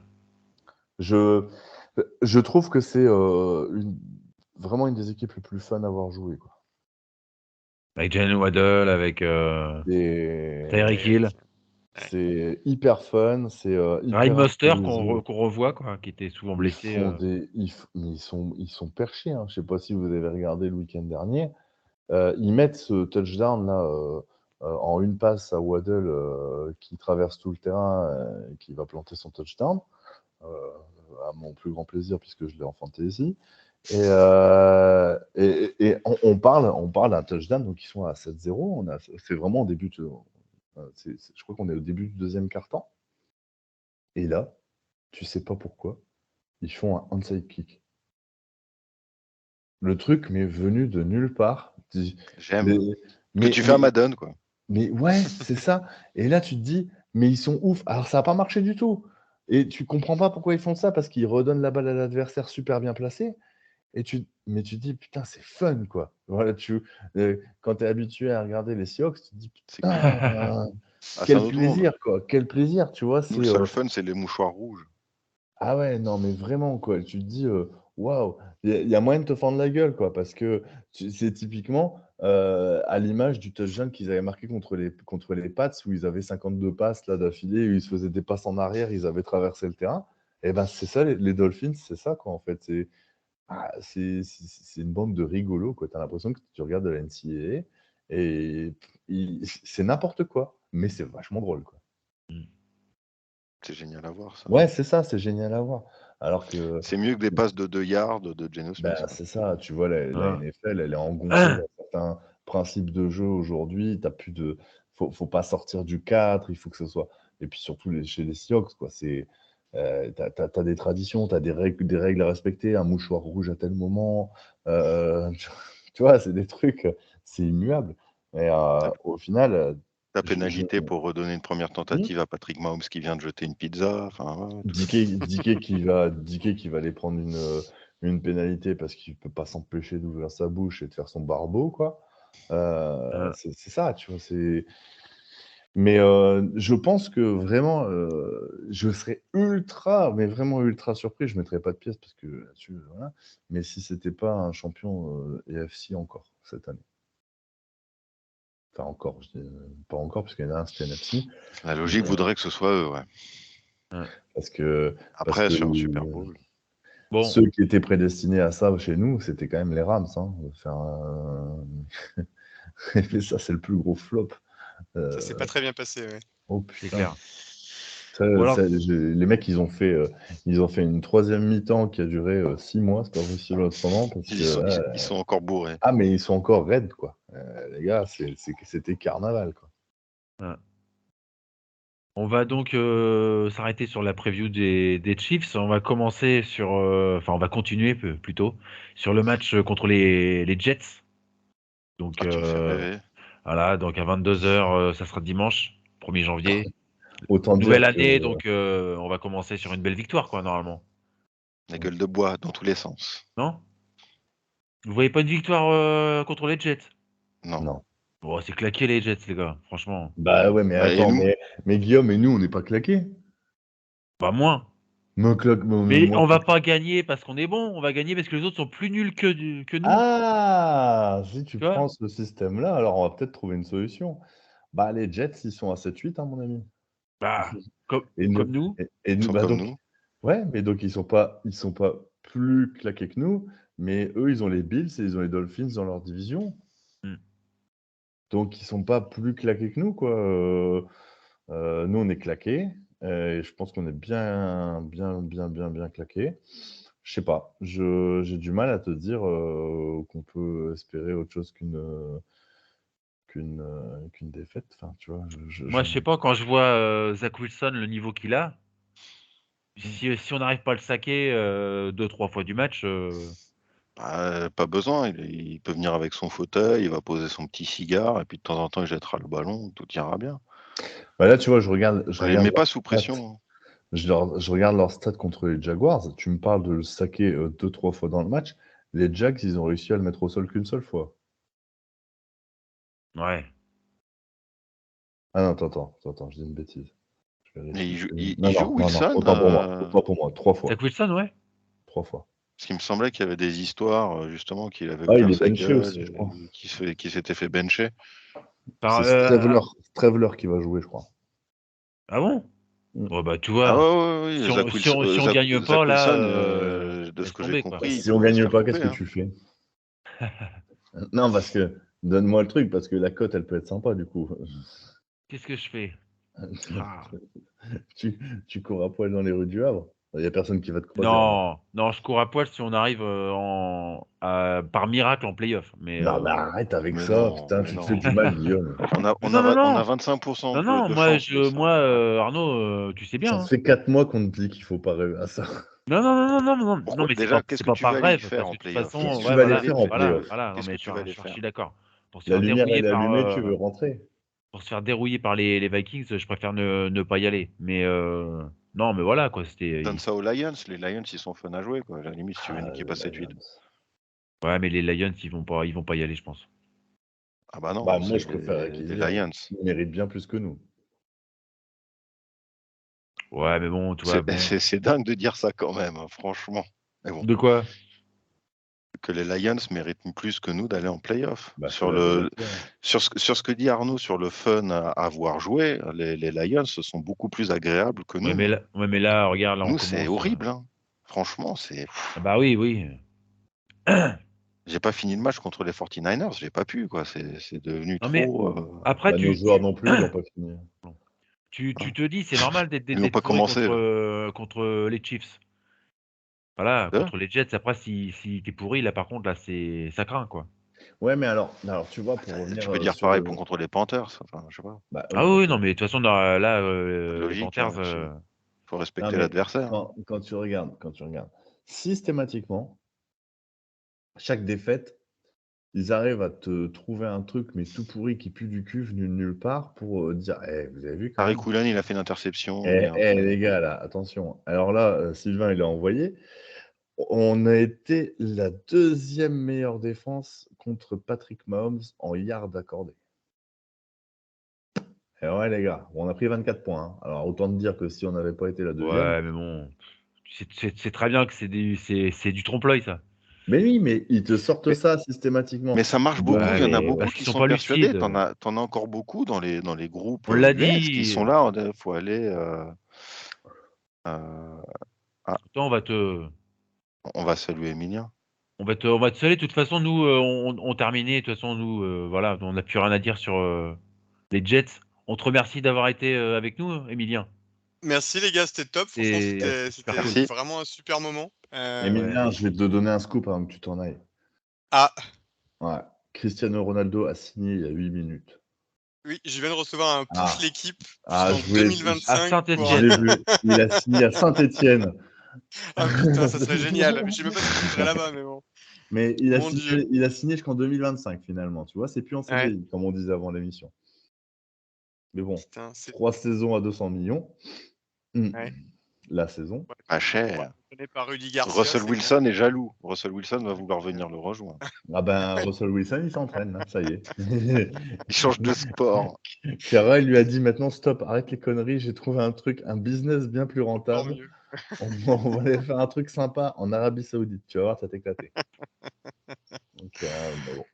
Je trouve que c'est vraiment une des équipes les plus fun à avoir joué, quoi. Avec Jalen Waddle, avec Tyreek Hill, C'est hyper fun, c'est Ryan hyper Mostert improvisé. qu'on revoit quoi, qui était souvent blessé. Mais ils sont perchés, hein. Je sais pas si vous avez regardé le week-end dernier. Ils mettent ce touchdown là en une passe à Waddle qui traverse tout le terrain et qui va planter son touchdown. À mon plus grand plaisir puisque je l'ai en fantasy. Et on parle d'un touchdown, donc ils sont à 7-0. C'est vraiment au début je crois qu'on est au début du deuxième quart-temps. Et là, tu sais pas pourquoi, ils font un onside kick. Le truc m'est venu de nulle part. J'aime. Mais Que tu fais à Madden, quoi. Mais ouais, c'est ça. Et là, tu te dis, mais ils sont ouf. Alors, ça n'a pas marché du tout. Et tu comprends pas pourquoi ils font ça, parce qu'ils redonnent la balle à l'adversaire super bien placé. Mais tu te dis, putain, c'est fun, quoi. Voilà, quand tu es habitué à regarder les Seahawks, tu te dis, C'est clair. putain, Ah, c'est un quel autre monde. plaisir, quoi. Quel plaisir, tu vois. Nous, le seul fun, c'est les mouchoirs rouges. Ah ouais, non, mais vraiment, quoi. Tu te dis, waouh, il y a moyen de te fendre la gueule, quoi, parce que c'est typiquement à l'image du touchdown qu'ils avaient marqué contre les Pats, où ils avaient 52 passes là d'affilée, où ils se faisaient des passes en arrière, ils avaient traversé le terrain. Et ben, c'est ça, les Dolphins, c'est ça, quoi, en fait. C'est une bande de rigolos, quoi. Tu as l'impression que tu regardes de la NCAA et c'est n'importe quoi, mais c'est vachement drôle, quoi. C'est génial à voir, ça. Ouais, c'est ça, c'est génial à voir. Alors que. C'est mieux que des passes de 2 yards de Geno Smith, Bah, quoi. c'est ça, tu vois, la Ah. NFL, elle est engoncée dans certains principes de jeu aujourd'hui. T'as plus de. Faut pas sortir du 4, il faut que ce soit. Et puis surtout chez les Seahawks, quoi. T'as des traditions, t'as des règles à respecter, un mouchoir rouge à tel moment. Tu vois, c'est des trucs, c'est immuable. Et au final, La je, pénalité pour redonner une première tentative à Patrick Mahomes qui vient de jeter une pizza. Enfin, ouais, tout ça. Dike qui va aller prendre une pénalité parce qu'il peut pas s'empêcher d'ouvrir sa bouche et de faire son barbeau, quoi. C'est ça, tu vois. Mais je pense que vraiment, je serais mais vraiment ultra surpris. Je mettrais pas de pièce parce que là-dessus, voilà. Mais si c'était pas un champion AFC encore cette année. Enfin, encore, je dis, pas encore, parce qu'il y en a un, c'était NFC. La logique voudrait que ce soit eux, ouais. Parce que Après, sur un Super Bowl. Bon, Ceux qui étaient prédestinés à ça chez nous, c'était quand même les Rams. Hein, de faire Mais ça, c'est le plus gros flop. Ça s'est pas très bien passé, ouais. Oh c'est putain. clair. Ça, Bon, alors, les mecs, ils ont fait une troisième mi-temps qui a duré 6 mois. C'est pas possible autrement parce que Ils sont encore bourrés. ah, mais ils sont encore raides, quoi. Les gars, c'était carnaval, quoi. on va donc s'arrêter sur la preview des Chiefs. On va commencer sur, on va continuer plutôt sur le match contre les Jets. Donc, Ah, tu me fais rêver. voilà, donc à 22h, ça sera dimanche, 1er janvier. Autant dire Nouvelle que année, donc on va commencer sur une belle victoire, quoi, normalement. La gueule de bois dans tous les sens. Non? Vous voyez pas une victoire contre les Jets? Non. non. Bon, c'est claqué les Jets, les gars, franchement. Bah ouais, mais Bah, et attends, nous mais Guillaume et nous, on n'est pas claqués. Pas moins. Mais Mais moi, on va pas gagner parce qu'on est bon, on va gagner parce que les autres sont plus nuls que nous. ah, si tu Tu vois? prends ce système-là, alors on va peut-être trouver une solution. Bah, les Jets, ils sont à 7-8, hein, mon ami. Bah, comme, Et nous, comme nous. et Ils nous, sont bah comme donc, nous. ouais, mais donc ils sont pas plus claqués que nous, mais eux, ils ont les Bills et ils ont les Dolphins dans leur division. Hmm. Donc, ils sont pas plus claqués que nous, quoi. Nous, on est claqués. Et je pense qu'on est bien claqués. Je sais pas. J'ai du mal à te dire qu'on peut espérer autre chose qu'une défaite. Enfin, tu vois. Moi, je sais pas, quand je vois Zach Wilson, le niveau qu'il a, si on n'arrive pas à le saquer 2-3 fois du match, Bah, pas besoin. Il peut venir avec son fauteuil, il va poser son petit cigare, et puis de temps en temps, il jettera le ballon, tout ira bien. Bah là, tu vois, je regarde Il ne met leurs pas sous stats. pression. Je regarde leurs stats contre les Jaguars. Tu me parles de le saquer 2-3 fois dans le match. Les Jags, ils ont réussi à le mettre au sol qu'une seule fois. ouais. Ah non, attends, je dis une bêtise. Je Mais vérifie. il Non, joue Wilson, autant pour moi, 3 fois. Zach Wilson, ouais. 3 fois. parce qu'il me semblait qu'il y avait des histoires, justement, qu'il avait Ah, il ouvert est sa benché gueule, aussi, je crois. qui s'était fait bencher. Par, C'est Straveler qui va jouer, je crois. ah bon? Mm. Bon, bah, tu Ah vois, ouais, si on, Zach si Wilson, on, si on gagne pas, Zach là, Wilson, de ce laisse que j'ai tomber, quoi. compris, il Si on pourrait se gagne faire pas, couper. qu'est-ce que tu fais? Non, parce que donne-moi le truc, parce que la cote, elle peut être sympa du coup. Qu'est-ce que je fais? Ah. Tu cours à poil dans les rues du Havre. Il n'y a personne qui va te croiser. Non, je cours à poil si on arrive par miracle en playoff. Mais, Non, mais arrête avec Mais ça. non, Putain, mais tu te non. fais du mal, Guillaume. non, On a 25% non, de moi, chance de ça. Arnaud, tu sais bien. Ça Hein. fait 4 mois qu'on te dit qu'il faut pas rêver à ça. Non, Pourquoi, mais déjà, c'est qu'est-ce que pas tu vas par aller y rêve, faire parce que en de toute playoff? façon, Qu'est-ce que tu ouais, vas aller voilà, faire en voilà, playoff? voilà, non, Qu'est-ce que mais tu vas aller je faire? suis d'accord. Pour se La faire lumière, dérouiller elle est par, allumée, tu veux rentrer. pour se faire dérouiller par les Vikings, je préfère ne pas y aller. Mais, non, mais voilà, quoi, Donne ça aux Lions. Les Lions, ils sont fun à jouer, quoi. À la limite, si tu veux une Ah, équipe à les 7-8. Lions. ouais, mais les Lions, ils vont pas y aller, je pense. Ah bah Bah, non, moi, c'est je préfère qu'ils les y aillent. Lions. Ils méritent bien plus que nous. Ouais, mais bon, tu vois, bon. C'est dingue de dire ça quand même, hein, franchement. Mais bon, De quoi? que les Lions méritent plus que nous d'aller en playoff. Bah, c'est la vérité. Hein. Sur ce que dit Arnaud sur le fun à voir jouer, les Lions sont beaucoup plus agréables que nous. Ouais, mais là, regarde, là, on Nous, c'est commence. horrible. Hein. Franchement, c'est. Ah bah oui. J'ai pas fini le match contre les 49ers, j'ai pas pu, quoi. C'est devenu Non, mais trop. après, Bah, nos joueurs non plus, ils l'ont pas fini. tu Hein. te dis, c'est normal Ils n'ont d'être pas pourri commencé. Là. contre les Chiefs. Voilà, Hein. contre les Jets, après, si t'es pourri, là, par contre, là, ça craint, quoi. Ouais, mais alors tu vois, pour Tu revenir peux dire sur pareil le. pour contre les Panthers. Enfin, je sais pas. Bah Ah oui, oui, ok. non, mais de toute façon, là, Pas de les logique. Panthers. Faut Non, respecter mais l'adversaire. Hein. quand tu regardes, systématiquement, chaque défaite, ils arrivent à te trouver un truc, mais tout pourri qui pue du cul, venu de nulle part, pour dire vous avez vu quand Harry même? Coulan, il a fait une interception. Il y a un Les gars, là, attention. Alors là, Sylvain, il a envoyé. On a été la deuxième meilleure défense contre Patrick Mahomes en yards accordés. Et ouais, les gars, on a pris 24 points. Hein. Alors, autant te dire que si on n'avait pas été la deuxième. Ouais, mais bon. C'est très bien que c'est du trompe-l'œil, ça. Mais oui, mais ils te sortent ça systématiquement. Mais ça marche beaucoup. Ouais, Il y en a mais beaucoup parce qu'ils qui sont sont pas persuadés. lucides. T'en as encore beaucoup dans les groupes On l'a US qui dit. sont là. Il faut aller. Toi, on va te. On va saluer Emilien. On va te saluer. De toute façon, nous, on terminait. De toute façon, nous, voilà, on n'a plus rien à dire sur les Jets. On te remercie d'avoir été avec nous, Emilien. Merci les gars, c'était top. Franchement, C'était super c'était cool. Merci. vraiment un super moment. Emilien, Ouais. je vais te donner un scoop avant que tu t'en ailles. Ah, Ouais. Cristiano Ronaldo a signé il y a 8 minutes. oui, je viens de recevoir un push Ah. l'équipe Ah, jusqu'en je voulais. À 2025 Saint-Étienne. Je l'ai vu. Il a signé à Saint-Étienne. Ah putain, ça serait génial. Je sais même pas si je bougerais là-bas, mais bon. Mais Mon Dieu. il a signé jusqu'en 2025 finalement. Tu vois, c'est plus en Ouais, CDI, comme on disait avant l'émission. Mais bon, putain, c'est. 3 saisons à 200 millions. Ouais. La saison. Ouais. Pas On va cher. entraîner par Rudy Garcia. Russell c'est Wilson est jaloux. Russell Wilson va vouloir venir le rejoindre. Ah ben, Russell Wilson, il s'entraîne, hein, ça y est. Il change de sport. Ferrari lui a dit maintenant stop, arrête les conneries, j'ai trouvé un truc, un business bien plus encore rentable. mieux. On va aller faire un truc sympa en Arabie Saoudite. Tu vas voir, ça t'éclater. Donc, bah bon.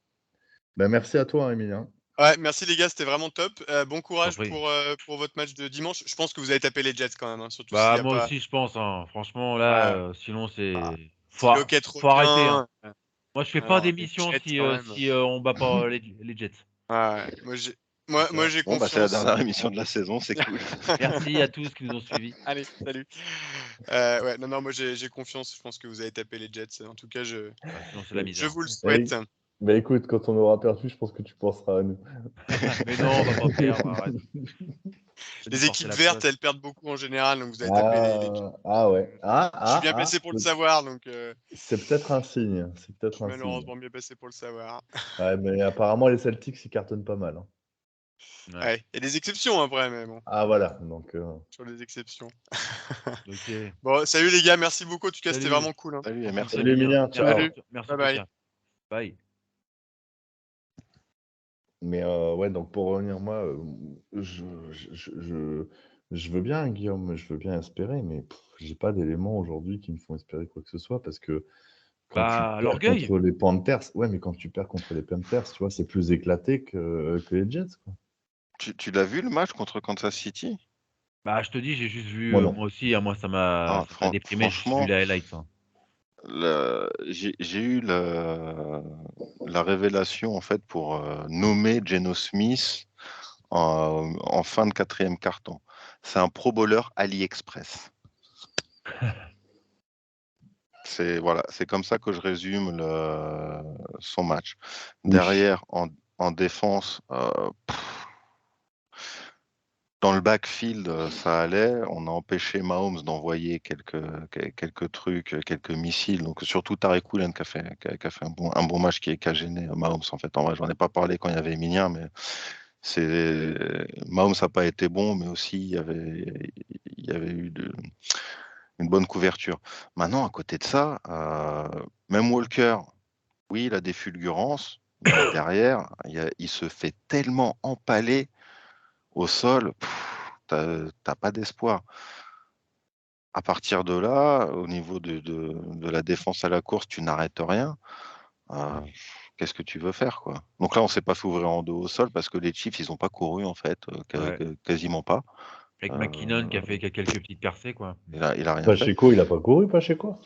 Ben, merci à toi, Emilien. Ouais, merci les gars, c'était vraiment top. Bon T'en courage prie. pour votre match de dimanche. Je pense que vous allez taper les Jets quand même, hein, surtout s'il Bah, y a moi pas. aussi, je pense. Hein. Franchement, là, Ouais, sinon, bah, c'est. si Lockett Faut arrêter. Hein. revient. Moi, je fais pas Alors, les d'émission Jets si, quand même. si on bat pas les Jets. Ouais, moi j'ai Bon, bah, c'est la confiance. dernière émission de la saison, c'est cool. Merci à tous qui nous ont suivis. Allez, salut. Ouais, non, moi j'ai confiance. Je pense que vous allez taper les Jets. En tout cas, Bah, sinon, c'est la je misère. vous le souhaite. Bah écoute, quand on aura perdu, je pense que tu penseras à nous. Mais non, on va pas perdre. Arrête. C'est nous Les forcer équipes la vertes, poisse. elles perdent beaucoup en général, donc vous allez taper les Jets. Ouais. Je suis bien placé pour le savoir, donc C'est peut-être un signe. C'est je peut-être suis un signe. malheureusement bien placé pour le savoir. Ouais, mais apparemment, les Celtics, ils cartonnent pas mal. Hein. Ouais. Ouais, il y a des exceptions après, mais bon, Ah, voilà. Donc, sur les exceptions. Ok. Bon, salut les gars, merci beaucoup. En tout cas, c'était Salut. vraiment cool. Hein. Salut et En plus, merci. Salut, Emilien. Merci, Ciao. merci Bye pour bye. ça. Bye. Mais ouais, donc pour revenir, moi, je, je veux bien, Guillaume, je veux bien espérer, mais j'ai pas d'éléments aujourd'hui qui me font espérer quoi que ce soit parce que quand tu Bah, perds l'orgueil. contre les Panthers, ouais, mais quand tu perds contre les Panthers, tu vois, c'est plus éclaté que les Jets, quoi. Tu l'as vu le match contre Kansas City? Bah, je te dis, j'ai juste vu, Moi, non. moi aussi, hein, moi, ça m'a déprimé. J'ai juste vu Franchement, les highlights. Hein. j'ai eu la révélation en fait pour nommer Geno Smith en fin de quatrième quart-temps. C'est un pro bowler AliExpress. Voilà, c'est comme ça que je résume son match. Oui. Derrière, en défense, dans le backfield, ça allait. On a empêché Mahomes d'envoyer quelques trucs, quelques missiles. Donc surtout Tariq Woolen qui a fait un bon match qui a gêné Mahomes. En fait, en vrai, j'en ai pas parlé quand il y avait Emilien, mais Mahomes n'a pas été bon, mais aussi il y avait eu une bonne couverture. Maintenant, à côté de ça, même Walker, oui, il a des fulgurances, mais derrière, il se fait tellement empaler au sol, t'as pas d'espoir. À partir de là, au niveau de la défense à la course, tu n'arrêtes rien. Qu'est-ce que tu veux faire, quoi? Donc là, on s'est pas fait ouvrir en dos au sol parce que les Chiefs, ils n'ont pas couru, en fait, Ouais. quasiment pas. Avec McKinnon qui a quelques petites percées, quoi. Il a rien fait. Pacheco, il a pas couru, Pacheco?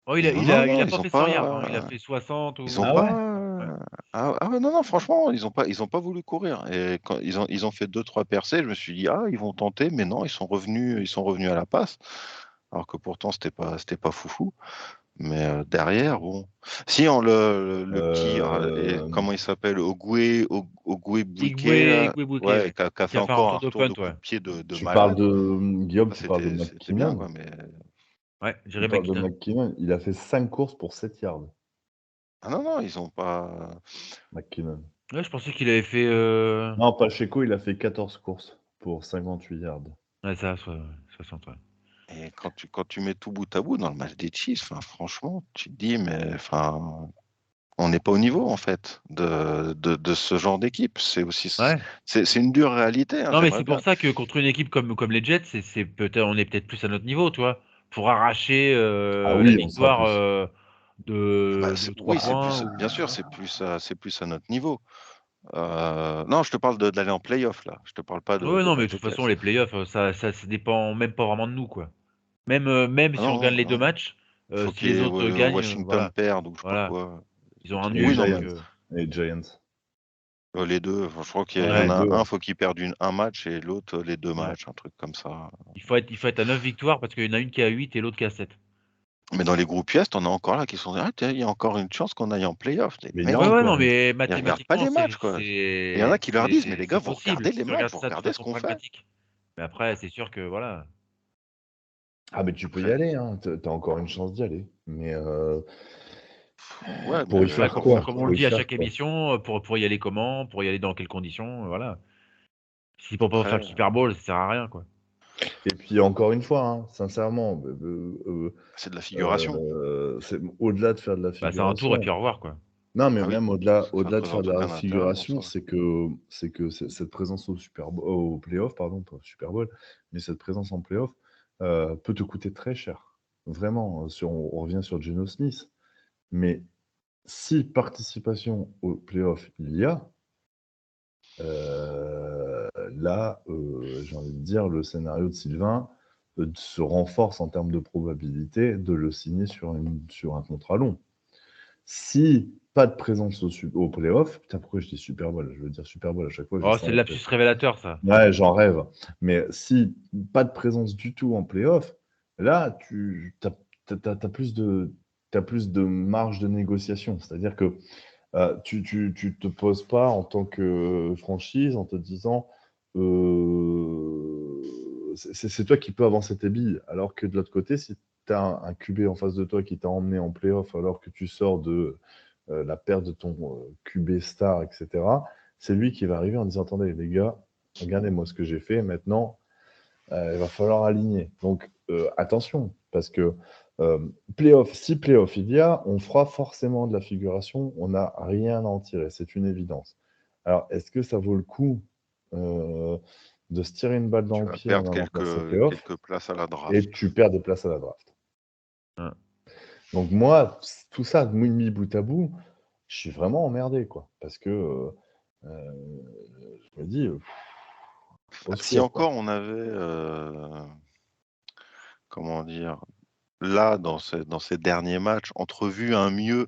Oh, Non, il a ils pas ont fait 100 yards. Hein. pas. Il a fait 60 ou. Ils ont Ah pas. ouais? Ouais. Ah ouais, non, franchement, ils ont pas voulu courir. Et quand ils ont fait 2-3 percées, je me suis dit, ils vont tenter, mais non, ils sont revenus à la passe. Alors que pourtant, c'était pas foufou. Mais derrière, bon. Si, le petit, comment il s'appelle? Ogwe Bouquet, là. Igwe Bouquet, Ouais, ouais. qui a fait Qui a fait un encore un retour de retour de punt, coup ouais. de pied de Tu parles malade. de Guillaume, Ça, tu parles de c'était bien, quoi. McKinnon. Mais... Ouais, Tu Jerry parles de McKinnon. McKinnon. Il a fait 5 courses pour 7 yards, Ah non, ils ont pas. McKinnon. Ouais, je pensais qu'il avait fait. Non, Pacheco, il a fait 14 courses pour 58 yards. Ouais, ça, 60, ouais. Et quand tu mets tout bout à bout dans le match des Chiefs, franchement, tu te dis, mais on n'est pas au niveau, en fait, de ce genre d'équipe. C'est aussi, Ouais. c'est une dure réalité. Hein, Non, mais j'aimerais c'est pour bien. ça que contre une équipe comme les Jets, on est peut-être plus à notre niveau, tu vois. Pour arracher Ah la oui, on sera victoire plus. de 3 Oui, points. bien sûr, c'est plus à notre niveau. Non, je te parle d'aller en playoff, là. Je te parle pas Ouais, de non, mais de battre les toute façon, Jets. les playoffs, ça dépend même pas vraiment de nous, quoi. Même Ah si on gagne les deux non. matchs, Faut Si les autres gagnent, Washington voilà. perde ou je sais pas Voilà. quoi. Ils ont un Et Oui, nul, non, donc mais Giants. Et Giants. les deux, enfin, je crois qu'il y ouais. en Les a deux. un, faut qu'il perde un match et l'autre les deux Ouais. matchs, un truc comme ça. Il faut être à 9 victoires parce qu'il y en a une qui a 8 et l'autre qui a 7. Mais dans les groupes US, t'en as encore là qui sont ah, tiens, il y a encore une chance qu'on aille en playoff. Les Mais il y a Ouais, mecs, ouais, encore non, une. mais ils regardent pas mathématiquement, les matchs, quoi. Et il y en a qui leur disent, mais les gars, c'est vous possible regardez si les tu matchs, regardes vous ça de regardez ce façon qu'on fait. pragmatique. Mais après, c'est sûr que voilà. Ah, mais tu peux y Après, aller, hein. T'as encore une chance d'y aller. Mais ouais, pour mais y Ouais, faire comme, quoi? comme on Pour le y dit à faire chaque quoi? émission, pour y aller comment, pour y aller dans quelles conditions, voilà. Si pour pas faire le après, Super Bowl, ça sert à rien, quoi. Et puis encore une fois, hein, sincèrement, c'est de la figuration. c'est au-delà de faire de la Bah, c'est un tour et figuration. puis au revoir, quoi. Non, mais Ah oui, même ça au-delà de faire représente de la aucun intérêt en figuration, soi. c'est que cette présence au Super Bowl, au playoff, pardon, pas au Super Bowl, mais cette présence en playoff peut te coûter très cher. Vraiment, si on revient sur Geno Smith. Mais si participation au playoff il y a, là, j'ai envie de dire, le scénario de Sylvain se renforce en termes de probabilité de le signer sur un contrat long. Si pas de présence au playoff, putain, pourquoi je dis Super Bowl? Je veux dire Super Bowl à chaque fois, j'ai Oh, ça c'est en le tête. lapsus révélateur, ça. Ouais, j'en rêve. Mais si pas de présence du tout en playoff, là, tu as plus de marge de négociation. C'est-à-dire que tu te poses pas en tant que franchise en te disant c'est toi qui peux avancer tes billes. Alors que de l'autre côté, si tu as un QB en face de toi qui t'a emmené en playoff alors que tu sors de la perte de ton QB star, etc., c'est lui qui va arriver en disant attendez, les gars, regardez-moi ce que j'ai fait. Maintenant, il va falloir aligner. Donc, attention, parce que si playoff il y a, on fera forcément de la figuration. On n'a rien à en tirer, c'est une évidence. Alors, est-ce que ça vaut le coup de se tirer une balle dans Tu le vas pied en perdre allant faire ces playoffs quelques places à la et draft. tu perds des places à la draft? Ouais. Donc, moi, tout ça, mis bout à bout, je suis vraiment emmerdé, quoi. Parce que je me dis, au Si secours, quoi. encore on avait, comment dire, là, dans ces derniers matchs, entrevu un mieux,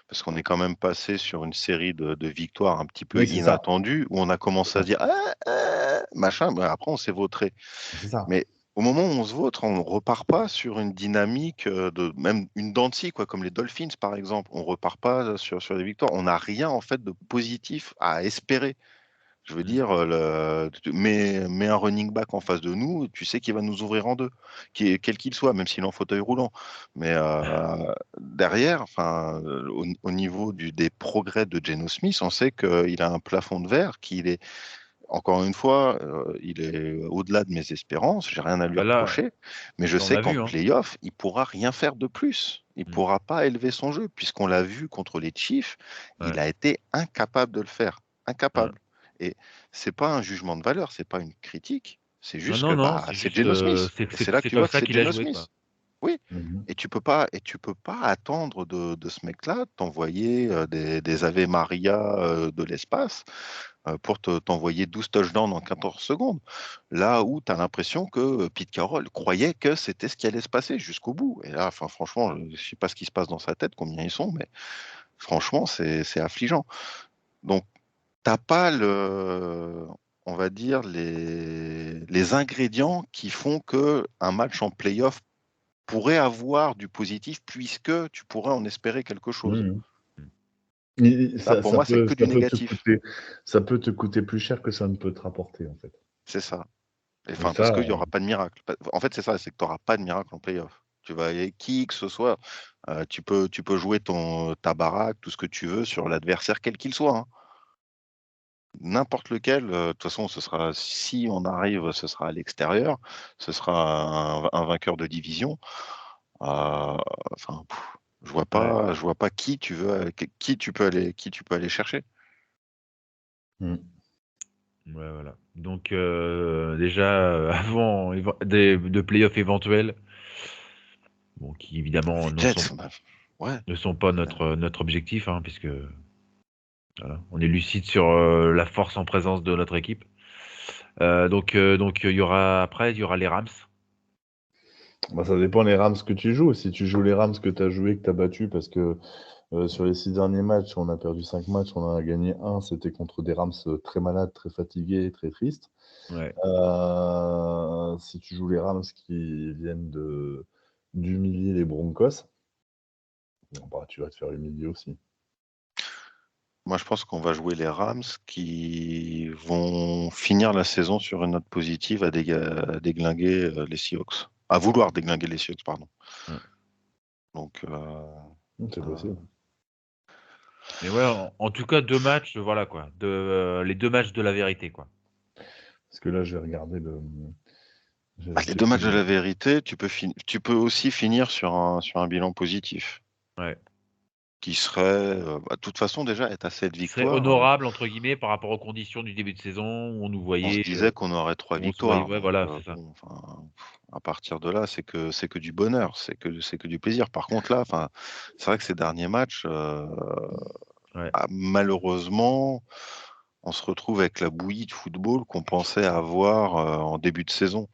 parce qu'on est quand même passé sur une série de victoires un petit peu Oui, c'est ça. inattendues, où on a C'est commencé à ça. se dire machin, mais après on s'est vautré. C'est ça. Mais au moment où on se vautre, on ne repart pas sur une dynamique de même une dent de scie, quoi, comme les Dolphins par exemple. On repart pas sur des victoires. On n'a rien en fait de positif à espérer. Je veux dire, mets un running back en face de nous, tu sais qu'il va nous ouvrir en deux, quel qu'il soit, même s'il est en fauteuil roulant. Mais derrière, enfin, au niveau des progrès de Geno Smith, on sait qu'il a un plafond de verre, qu'il est, encore une fois, il est au-delà de mes espérances, j'ai rien à lui Bah là, reprocher, mais je on sais a qu'en vu, hein. playoff, il pourra rien faire de plus. Il Mm. pourra pas élever son jeu, puisqu'on l'a vu contre les Chiefs, il Ouais. a été incapable de le faire. Ouais. Incapable. Et c'est pas un jugement de valeur, c'est pas une critique, c'est Non, juste que non, non, bah, c'est c'est juste, Geno Smith. Et c'est là que c'est tu comme vois que ça c'est qu'il a Geno joué, quoi. Smith. Oui, Mhm. et tu peux pas attendre de ce mec-là t'envoyer des Ave Maria de l'espace pour t'envoyer 12 touchdowns en 14 secondes. Là où tu as l'impression que Pete Carroll croyait que c'était ce qui allait se passer jusqu'au bout. Et là, enfin, franchement, je ne sais pas ce qui se passe dans sa tête, combien ils sont, mais franchement, c'est affligeant. Donc, t'as pas on va dire, les ingrédients qui font que un match en playoff pourrait avoir du positif puisque tu pourrais en espérer quelque chose. Mhm. Mm. Là, pour moi, c'est que du négatif. Ça peut te coûter plus cher que ça ne peut te rapporter, en fait. C'est ça. Et Enfin, parce ça, qu'il n'y aura pas de miracle. En fait, c'est ça, c'est que tu n'auras pas de miracle en playoff. Tu vas aller qui que ce soit, tu peux jouer ta baraque, tout ce que tu veux sur l'adversaire, quel qu'il soit, hein. N'importe lequel, de toute façon, ce sera, si on arrive, ce sera à l'extérieur, ce sera un vainqueur de division. Enfin, Ouais. je vois pas qui tu veux, qui tu peux aller chercher. Mhm. Ouais, voilà. Donc, déjà, avant de playoffs éventuels, bon, qui évidemment Les Jets, bah, ouais. ne sont pas notre objectif, hein, puisque voilà, on est lucide sur la force en présence de notre équipe. Donc, il y aura les Rams. Bah, ça dépend les Rams que tu joues. Si tu joues les Rams que tu as joué, que tu as battu, parce que sur les 6 derniers matchs, on a perdu 5 matchs, on en a gagné un. C'était contre des Rams très malades, très fatigués, très tristes. Ouais. Si tu joues les Rams qui viennent d'humilier les Broncos, bah, tu vas te faire humilier aussi. Moi, je pense qu'on va jouer les Rams qui vont finir la saison sur une note positive à déglinguer les Seahawks. À vouloir déglinguer les Seahawks, pardon. Ouais. Donc, C'est possible. Mais ouais, en tout cas, 2 matchs, voilà quoi. Les 2 matchs de la vérité, quoi. Parce que là, je vais regarder le. les 2 matchs de la vérité, tu peux aussi finir sur un bilan positif. Ouais. Qui serait, de toute façon, déjà, être à 7 Qui serait victoires. honorable, entre guillemets, par rapport aux conditions du début de saison où on nous On se voyait. disait qu'on aurait 3 On se voyait, victoires. ouais, Donc, voilà, c'est ça. bon, à partir de là, c'est que du bonheur, c'est que du plaisir. Par contre, là, c'est vrai que ces derniers matchs, Ouais. malheureusement, on se retrouve avec la bouillie de football qu'on pensait avoir en début de saison.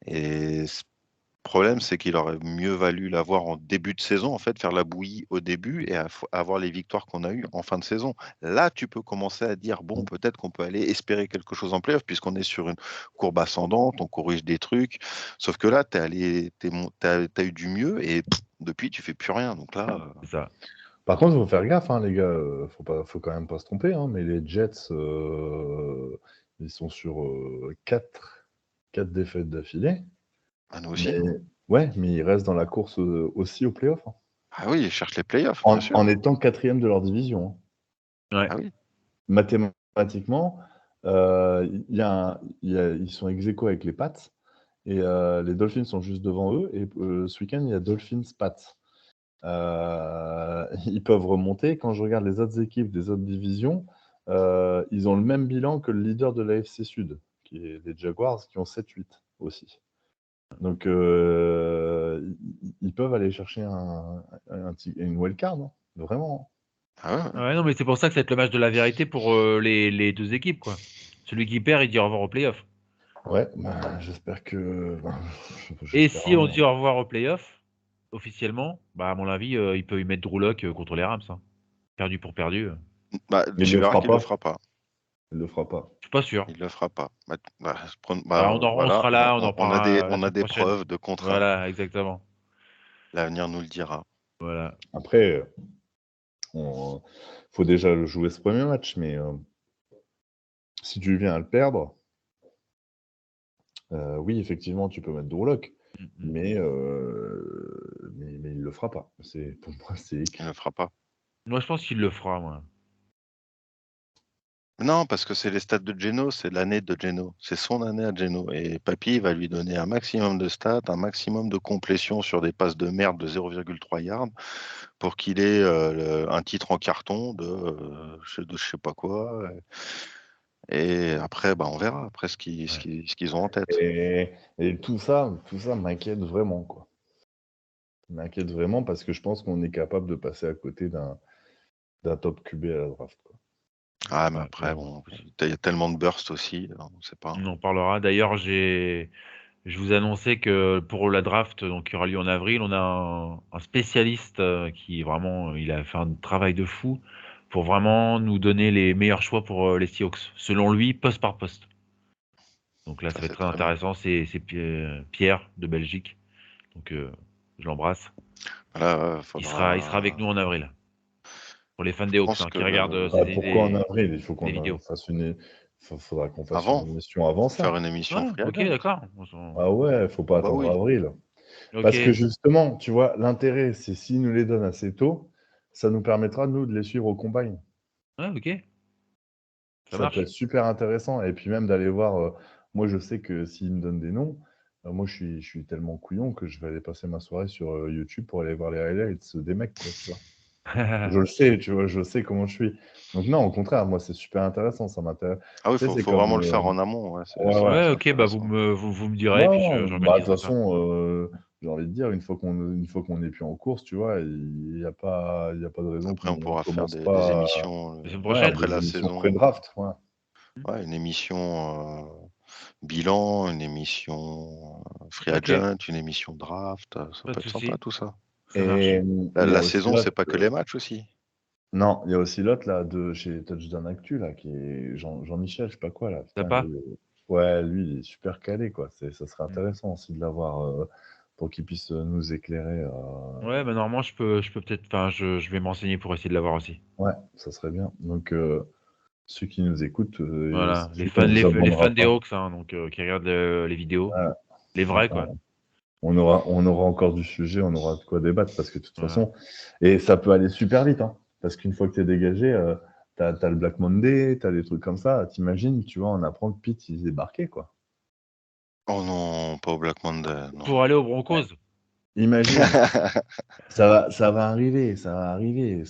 Et le problème, c'est qu'il aurait mieux valu l'avoir en début de saison, en fait, faire la bouillie au début et avoir les victoires qu'on a eues en fin de saison. Là, tu peux commencer à dire, bon, peut-être qu'on peut aller espérer quelque chose en playoff, puisqu'on est sur une courbe ascendante, on corrige des trucs. Sauf que là, t'as eu du mieux et depuis, tu fais plus rien. Donc là, C'est ça. Par contre, il faut faire gaffe, hein, les gars. Faut quand même pas se tromper. Hein, mais les Jets, ils sont sur 4 défaites d'affilée. nous aussi. Mais, ouais, mais ils restent dans la course aussi aux playoffs. Hein, Ah oui, ils cherchent les playoffs, bien sûr. en étant 4e de leur division. Ouais. Ah oui. Mathématiquement, ils sont ex aequo avec les Pats. Et les Dolphins sont juste devant eux. Et ce week-end, il y a Dolphins-Pats. Ils peuvent remonter. Quand je regarde les autres équipes des autres divisions, ils ont le même bilan que le leader de l'AFC Sud, qui est les Jaguars, qui ont 7-8 aussi. Donc, ils peuvent aller chercher une wildcard, hein, vraiment. Ah ouais. Ouais, non, mais c'est pour ça que ça va être le match de la vérité pour les 2 équipes, quoi. Celui qui perd, il dit au revoir au playoff. Ouais, j'espère que. Et si on dit au revoir au playoff, officiellement, bah à mon avis, il peut y mettre Drew Lock contre les Rams. Hein. Perdu pour perdu. Mais Tu il verras qu'il ne le fera pas. Il le fera pas. Je suis pas sûr. Il le fera pas. On Voilà, sera là, on en on a parlera la on a semaine des prochaine. preuves de contrat. Voilà, exactement. L'avenir nous le dira. Voilà. Après, faut déjà jouer ce premier match, mais si tu viens à le perdre, oui, effectivement, tu peux mettre Drew Lock, mais il le fera pas. Pour moi, c'est écrit. Il ne le fera pas. Moi, je pense qu'il le fera, moi. Non, parce que c'est les stats de Geno, c'est l'année de Geno. C'est son année à Geno. Et Papy va lui donner un maximum de stats, un maximum de complétions sur des passes de merde de 0,3 yards pour qu'il ait un titre en carton de je sais pas quoi. Et après, on verra après ce qu'ils ont en tête. Et tout ça m'inquiète vraiment, quoi. M'inquiète vraiment parce que je pense qu'on est capable de passer à côté d'un top QB à la draft, quoi. Ah, mais après, il y a tellement de burst aussi, on sait pas. On en parlera. D'ailleurs, je vous annonçais que pour la draft, donc, qui aura lieu en avril, on a un spécialiste qui vraiment, il a fait un travail de fou pour vraiment nous donner les meilleurs choix pour les Seahawks, selon lui, poste par poste. Donc là, ça va être très intéressant. C'est Pierre de Belgique. Donc je l'embrasse. Voilà, Il sera avec nous en avril. Pour les fans des Hawks qui regardent pourquoi en avril? Il faut qu'on vidéos. fasse faudra qu'on fasse Avant, une émission avant ça. faire une émission free ok, agent. d'accord. Ah ouais, faut pas attendre avril. Okay. Parce que justement, tu vois, l'intérêt, c'est s'ils nous les donnent assez tôt, ça nous permettra, nous, de les suivre au combine. Ouais, ok. Ça peut être super intéressant. Et puis même d'aller voir, moi je sais que s'ils me donnent des noms, moi je suis tellement couillon que je vais aller passer ma soirée sur YouTube pour aller voir les highlights des mecs. Quoi, tu vois. Je le sais, tu vois, je sais comment je suis. Donc non, au contraire, moi c'est super intéressant, ça m'intéresse. Ah oui, faut vraiment le faire en amont. Ouais, ok, vous me direz. Puis de toute façon, j'ai envie de dire, une fois qu'on n'est plus en course, tu vois, il n'y a pas de raison. Après, on pourra faire des émissions après la saison. Pré-draft, une émission bilan, une émission free Ok. agent, une émission draft, ça Pas peut de être souci. sympa tout ça. Ça marche. Et La, il y a la aussi saison, c'est pas que l'autre. les matchs aussi. Non, il y a aussi l'autre là de chez Touchdown Actu là, qui est Jean-Michel, je sais pas quoi là. T'as Putain, pas ouais, lui, il est super calé quoi. Ça serait Mm. intéressant aussi de l'avoir pour qu'il puisse nous éclairer. Ouais, bah normalement, je peux peut-être. Enfin, je vais m'enseigner pour essayer de l'avoir aussi. Ouais, ça serait bien. Donc ceux qui nous écoutent, Voilà, c'est qu'on vous les fans abandonnera des pas. Hawks, hein, donc qui regardent les vidéos, Voilà, les c'est vrais ça. quoi. On aura encore du sujet, on aura de quoi débattre parce que de toute Voilà. façon, et ça peut aller super vite, hein, parce qu'une fois que tu es dégagé, t'as le Black Monday, t'as des trucs comme ça. T'imagines, tu vois, on apprend que Pete il est débarqué, quoi. Oh non, pas au Black Monday, non. Pour aller aux Broncos. Imagine, ça va arriver, ça va arriver.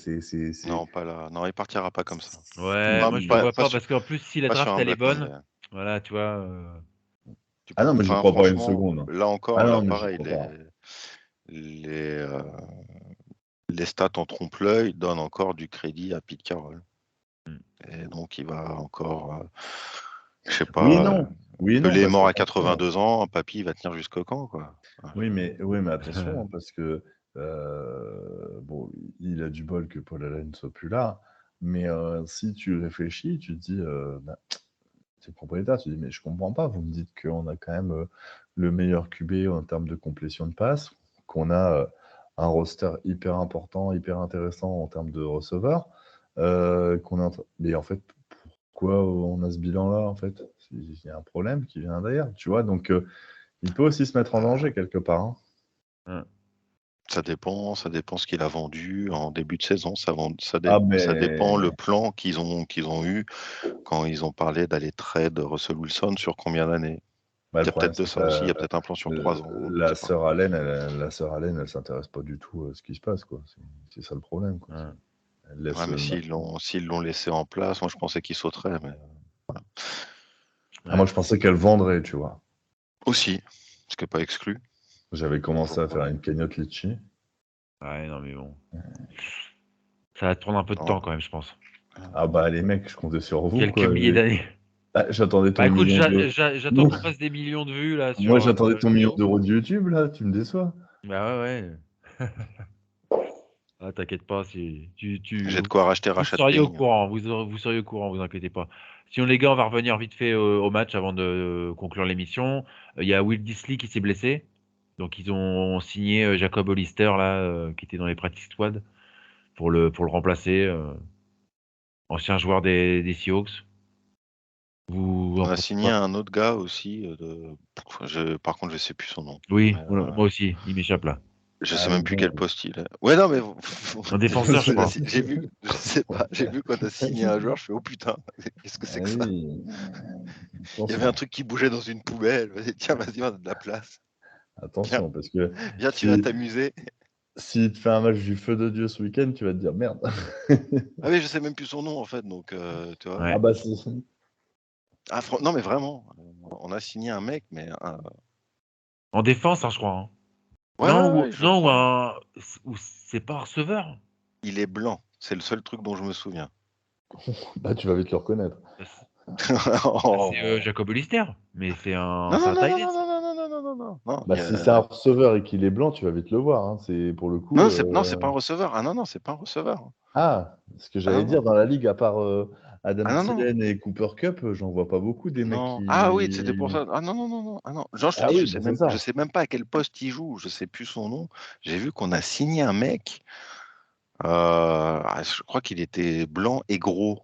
Non, pas là. Non, il partira pas comme ça. Ouais, Non, moi je le vois pas pas sur, parce qu'en plus si la pas sur draft un elle est Black bonne, Monday. voilà, tu vois. Ah non, mais j'y Enfin, crois pas une franchement, seconde. là Ah encore, là non, mais j'y pareil, crois pas. les, euh, les stats en trompe-l'œil donnent encore du crédit à Pete Carroll. Mm. Et donc, il va encore, je sais Oui et pas, non. Oui et non, Pelé est parce mort que à attention. 82 ans, Papy, il va tenir jusqu'au quand, quoi. Oui, mais attention, hein, parce que bon, il a du bol que Paul Allen ne soit plus là. Mais si tu réfléchis, tu te dis, bah, t'es propriétaire, tu te dis, mais je comprends pas. Vous me dites qu'on a quand même le meilleur QB en termes de complétion de passes, qu'on a un roster hyper important, hyper intéressant en termes de receveurs, mais en fait, pourquoi on a ce bilan-là, en fait? Il y a un problème qui vient d'ailleurs, tu vois. Donc, il peut aussi se mettre en danger quelque part, hein. Ouais. Ça dépend ce qu'il a vendu en début de saison. Ah, Ça dépend le mais plan qu'ils ont eu quand ils ont parlé d'aller trade Russell Wilson sur combien d'années. bah, Il le y a problème, peut-être de c'est que ça aussi. Il y a peut-être un plan sur 3 ans. Je ne la sais pas. sœur Allen, elle s'intéresse pas du tout à ce qui se passe, quoi. C'est ça le problème, quoi. Ouais. Elle laisse Ouais, mais maintenant. s'ils l'ont laissé en place, moi je pensais qu'il sauterait. Mais Ah, moi, je pensais qu'elle vendrait, tu vois. aussi, ce qui n'est pas exclu. J'avais commencé Toujours à pas. faire une cagnotte litchi. Ouais, non mais bon. Ça va te prendre un peu de Non. temps quand même, je pense. Ah bah les mecs, je comptais sur vous, Quelques quoi. milliers d'années. Ah, j'attendais Bah ton écoute, million de. j'attends qu'on fasse des millions de vues là Moi, sur j'attendais les ton million vidéos. d'euros de YouTube, là. Tu me déçois. Bah ouais, ouais. Ah, t'inquiète pas, si J'ai de quoi racheter vous Rashad seriez au Penny. courant, vous seriez au courant, vous inquiétez pas. Sinon les gars, on va revenir vite fait au match avant de conclure l'émission. Il y a Will Disley qui s'est blessé, donc ils ont signé Jacob Hollister là, qui était dans les practice squad pour le remplacer, ancien joueur des Seahawks. Vous en On a pensez signé quoi? un autre gars aussi. Par contre, je ne sais plus son nom. Oui, Mais, moi aussi, il m'échappe là. je sais Ah, mais même plus bon. quel poste il est. Ouais, non, mais Un défenseur, je crois. j'ai vu, je sais pas, j'ai vu qu'on a signé un joueur, je fais oh putain, qu'est-ce que c'est Ah que ça? oui. Il y avait un Attention. truc qui bougeait dans une poubelle. Tiens, vas-y, on a de la place. Viens, Attention, parce que viens, tu vas t'amuser. si tu fais un match du feu de Dieu ce week-end, tu vas te dire merde. Ah oui, je sais même plus son nom en fait, donc tu vois. Ouais. Ah bah si. Ah, non, mais vraiment, on a signé un mec, mais En défense, hein, je crois, hein. ouais, Non, ouais, ouais, je non, crois. ou c'est pas un receveur. Il est blanc, c'est le seul truc dont je me souviens. Bah tu vas vite le reconnaître. Bah, c'est Oh. Jacob Hollister, mais Non, c'est non, un non, tight non, end. non, non, non, non, non, non, non, non. Bah si c'est un receveur et qu'il est blanc, tu vas vite le voir, hein. C'est pour le coup. Non, c'est pas un receveur. Ah non, non, c'est pas un receveur. Ah, ce que Ah j'allais non, dire non. dans la ligue, à part Adam Ah non, non. Thielen et Cooper Cup, j'en vois pas beaucoup des mecs Non. Ah oui, c'était pour qui. ça. Ah non, non, non, non. Ah non. Genre, je te Ah dis, oui, bah c'est je ça. sais même pas à quel poste il joue. Je sais plus son nom. J'ai vu qu'on a signé un mec. Je crois qu'il était blanc et gros.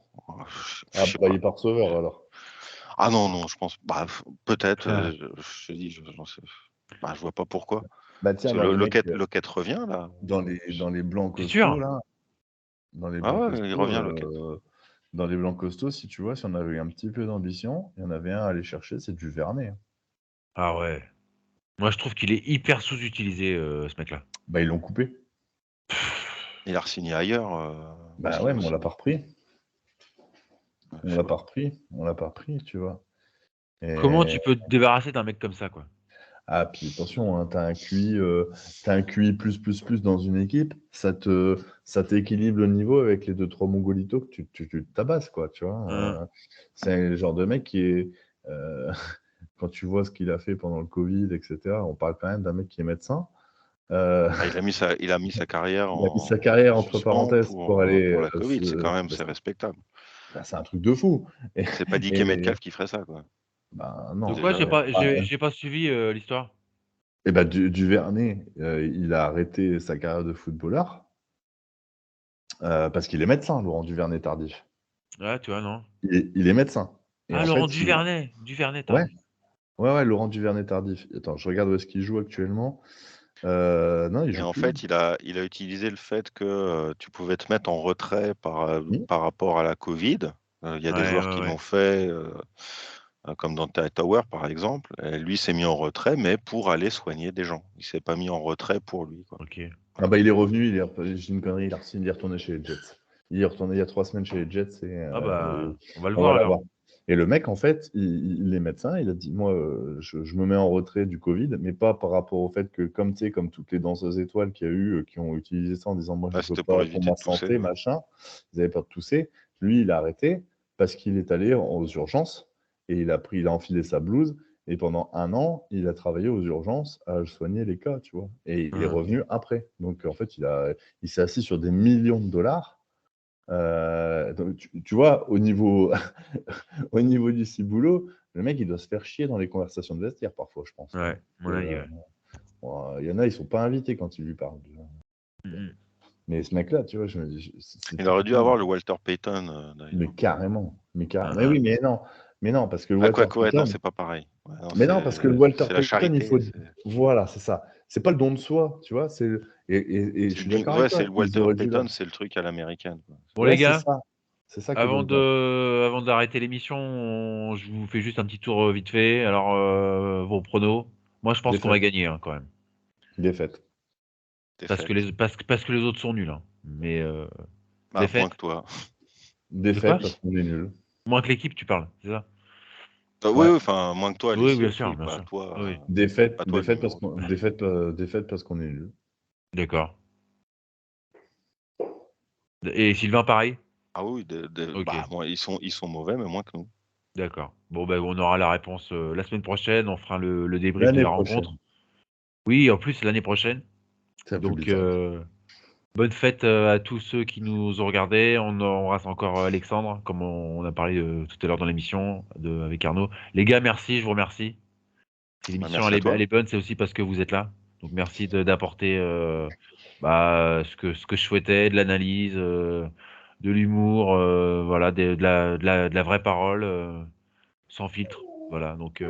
Je Ah sais bah il pas. est pas receveur alors. Ah non, non, je pense. Bah, peut-être. Ah. Je te dis, j'en sais. Bah, je vois pas pourquoi. Bah Parce tiens, que dans les mecs, Lockett revient là. dans les blancs C'est costauds sûr. là, dans les Ah blancs ouais, il costauds, revient Lockett. dans les blancs costauds, si tu vois, si on avait eu un petit peu d'ambition, il y en avait un à aller chercher, c'est du Vernet, hein. Ah ouais. Moi, je trouve qu'il est hyper sous-utilisé, ce mec-là. Bah ils l'ont coupé. Il a re-signé ailleurs Bah ouais, mais on aussi. l'a pas repris. Ouais, je On sais l'a pas. pas repris. On l'a pas repris, tu vois. Comment Et... tu peux te débarrasser d'un mec comme ça, quoi? Ah, puis attention, hein, t'as un QI plus dans une équipe, ça t'équilibre le niveau avec les 2-3 mongolitos que tu tabasses, quoi, tu vois. Hein. C'est le genre de mec qui est. euh, quand tu vois ce qu'il a fait pendant le Covid, etc., on parle quand même d'un mec qui est médecin. Il a mis sa carrière Il a mis en sa carrière entre suspens parenthèses pour aller. pour la Covid. C'est quand même, c'est respectable. C'est un truc de fou. Et, C'est pas DK Metcalf qui ferait ça, quoi. Non. De quoi Déjà, j'ai pas suivi l'histoire. Et Duvernay, il a arrêté sa carrière de footballeur parce qu'il est médecin, Laurent Duvernay-Tardif. Ouais, tu vois, non. Il est médecin. Et Ah, en Laurent fait, Duvernay. Ouais, Tardif. ouais, Laurent Duvernay-Tardif. Attends, je regarde où est-ce qu'il joue actuellement. Non, il et joue en plus. fait, il a utilisé le fait que tu pouvais te mettre en retrait par rapport à la Covid. Il y a des Ouais, joueurs ouais, qui ouais. l'ont fait, comme dans Tower, par exemple. Et lui s'est mis en retrait, mais pour aller soigner des gens. Il s'est pas mis en retrait pour lui, quoi. Ok. Ah bah il est revenu, j'ai une connerie, il est retourné chez les Jets. Il est retourné il y a 3 semaines chez les Jets et Ah bah, on va le on voir va alors. l'avoir. Et le mec, en fait, il est médecin, il a dit, moi, je me mets en retrait du Covid, mais pas par rapport au fait que, comme tu sais, comme toutes les danseuses étoiles qu'il y a eu, qui ont utilisé ça en disant, moi, je Ah, ne peux c'était pour pas pour éviter ma de tousser. santé, machin, ils avaient peur de tousser. Lui, il a arrêté parce qu'il est allé aux urgences et il a enfilé sa blouse. Et pendant 1 an, il a travaillé aux urgences à soigner les cas, tu vois. Et il est revenu après. Donc, en fait, il s'est assis sur des millions de dollars. Donc, tu vois, au niveau, au niveau du ciboulot, le mec, il doit se faire chier dans les conversations de vestiaire parfois, je pense. Ouais, mon avis, ouais. Il y en a, ils sont pas invités quand ils lui parlent. Mhm. Mais ce mec-là, tu vois, je me dis, Il aurait dû avoir le Walter Payton, mais d'ailleurs. carrément. Mais Ah, oui, mais non, parce que le Ah, Walter ouais, non, Payton. c'est pas pareil. Ouais, non, Mais non, parce que le Walter c'est la Payton, il charité. faut. Voilà, c'est ça. C'est pas le don de soi, tu vois. Et je suis d'accord avec toi. C'est le Ils Walter auraient dû Payton, c'est le truc à l'américaine, quoi. Bon, Ouais, les c'est gars, ça. C'est ça qui est dommage. avant d'arrêter l'émission, je vous fais juste un petit tour vite fait. Alors, vos pronos. Moi, je pense qu'on va Défaite. gagner quand même. Défaite. Parce que Défaite. parce que les autres sont nuls. Hein. Mais Bah, défaite. moins que toi. De quoi? Défaite parce qu'on est nul. Moins que l'équipe, tu parles, c'est ça? Oui, Ouais. enfin, moins que toi, les Oui, bien Seahawks, sûr, oui, bien sûr. Oui, Défaite, pas toi le numéro. défaite parce qu'on est nul. d'accord. Et Sylvain, pareil? Ah oui, Ok, bah, ils sont mauvais, mais moins que nous. d'accord. Bon, ben, on aura la réponse la semaine prochaine. On fera le débrief de L'année la prochaine. rencontre. Oui, en plus, l'année prochaine. C'est plus Donc, bizarre. bonne fête à tous ceux qui nous ont regardés. On embrasse encore Alexandre, comme on a parlé tout à l'heure dans l'émission avec Arnaud. Les gars, merci, je vous remercie. Si Bah, l'émission merci à toi. elle est bonne, c'est aussi parce que vous êtes là. Donc merci d'apporter ce que je souhaitais, de l'analyse, de l'humour, voilà, de la vraie parole, sans filtre. Voilà, donc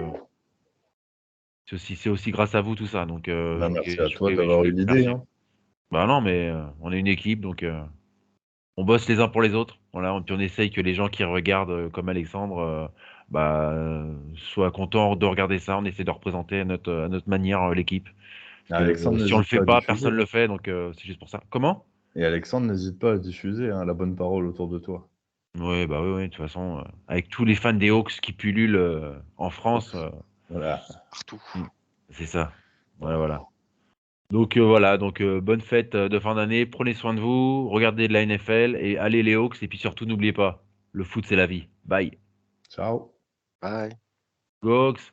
c'est aussi grâce à vous tout ça. Donc Bah, merci à toi d'avoir eu vous l'idée. remercier. Hein. Bah non, mais on est une équipe, donc on bosse les uns pour les autres. Voilà, puis on essaye que les gens qui regardent comme Alexandre soient contents de regarder ça. On essaie de représenter à notre manière l'équipe. Parce que Alexandre si on le n'hésite fait pas à pas, diffuser. personne le fait, donc c'est juste pour ça. Comment? Et Alexandre n'hésite pas à diffuser la bonne parole autour de toi. Oui, bah oui, de toute façon, avec tous les fans des Hawks qui pullulent en France, Voilà. Partout. c'est ça. Voilà. Donc voilà, donc bonne fête de fin d'année, prenez soin de vous, regardez de la NFL et allez les Hawks, et puis surtout n'oubliez pas, le foot c'est la vie. Bye. Ciao. Bye. Go Hawks!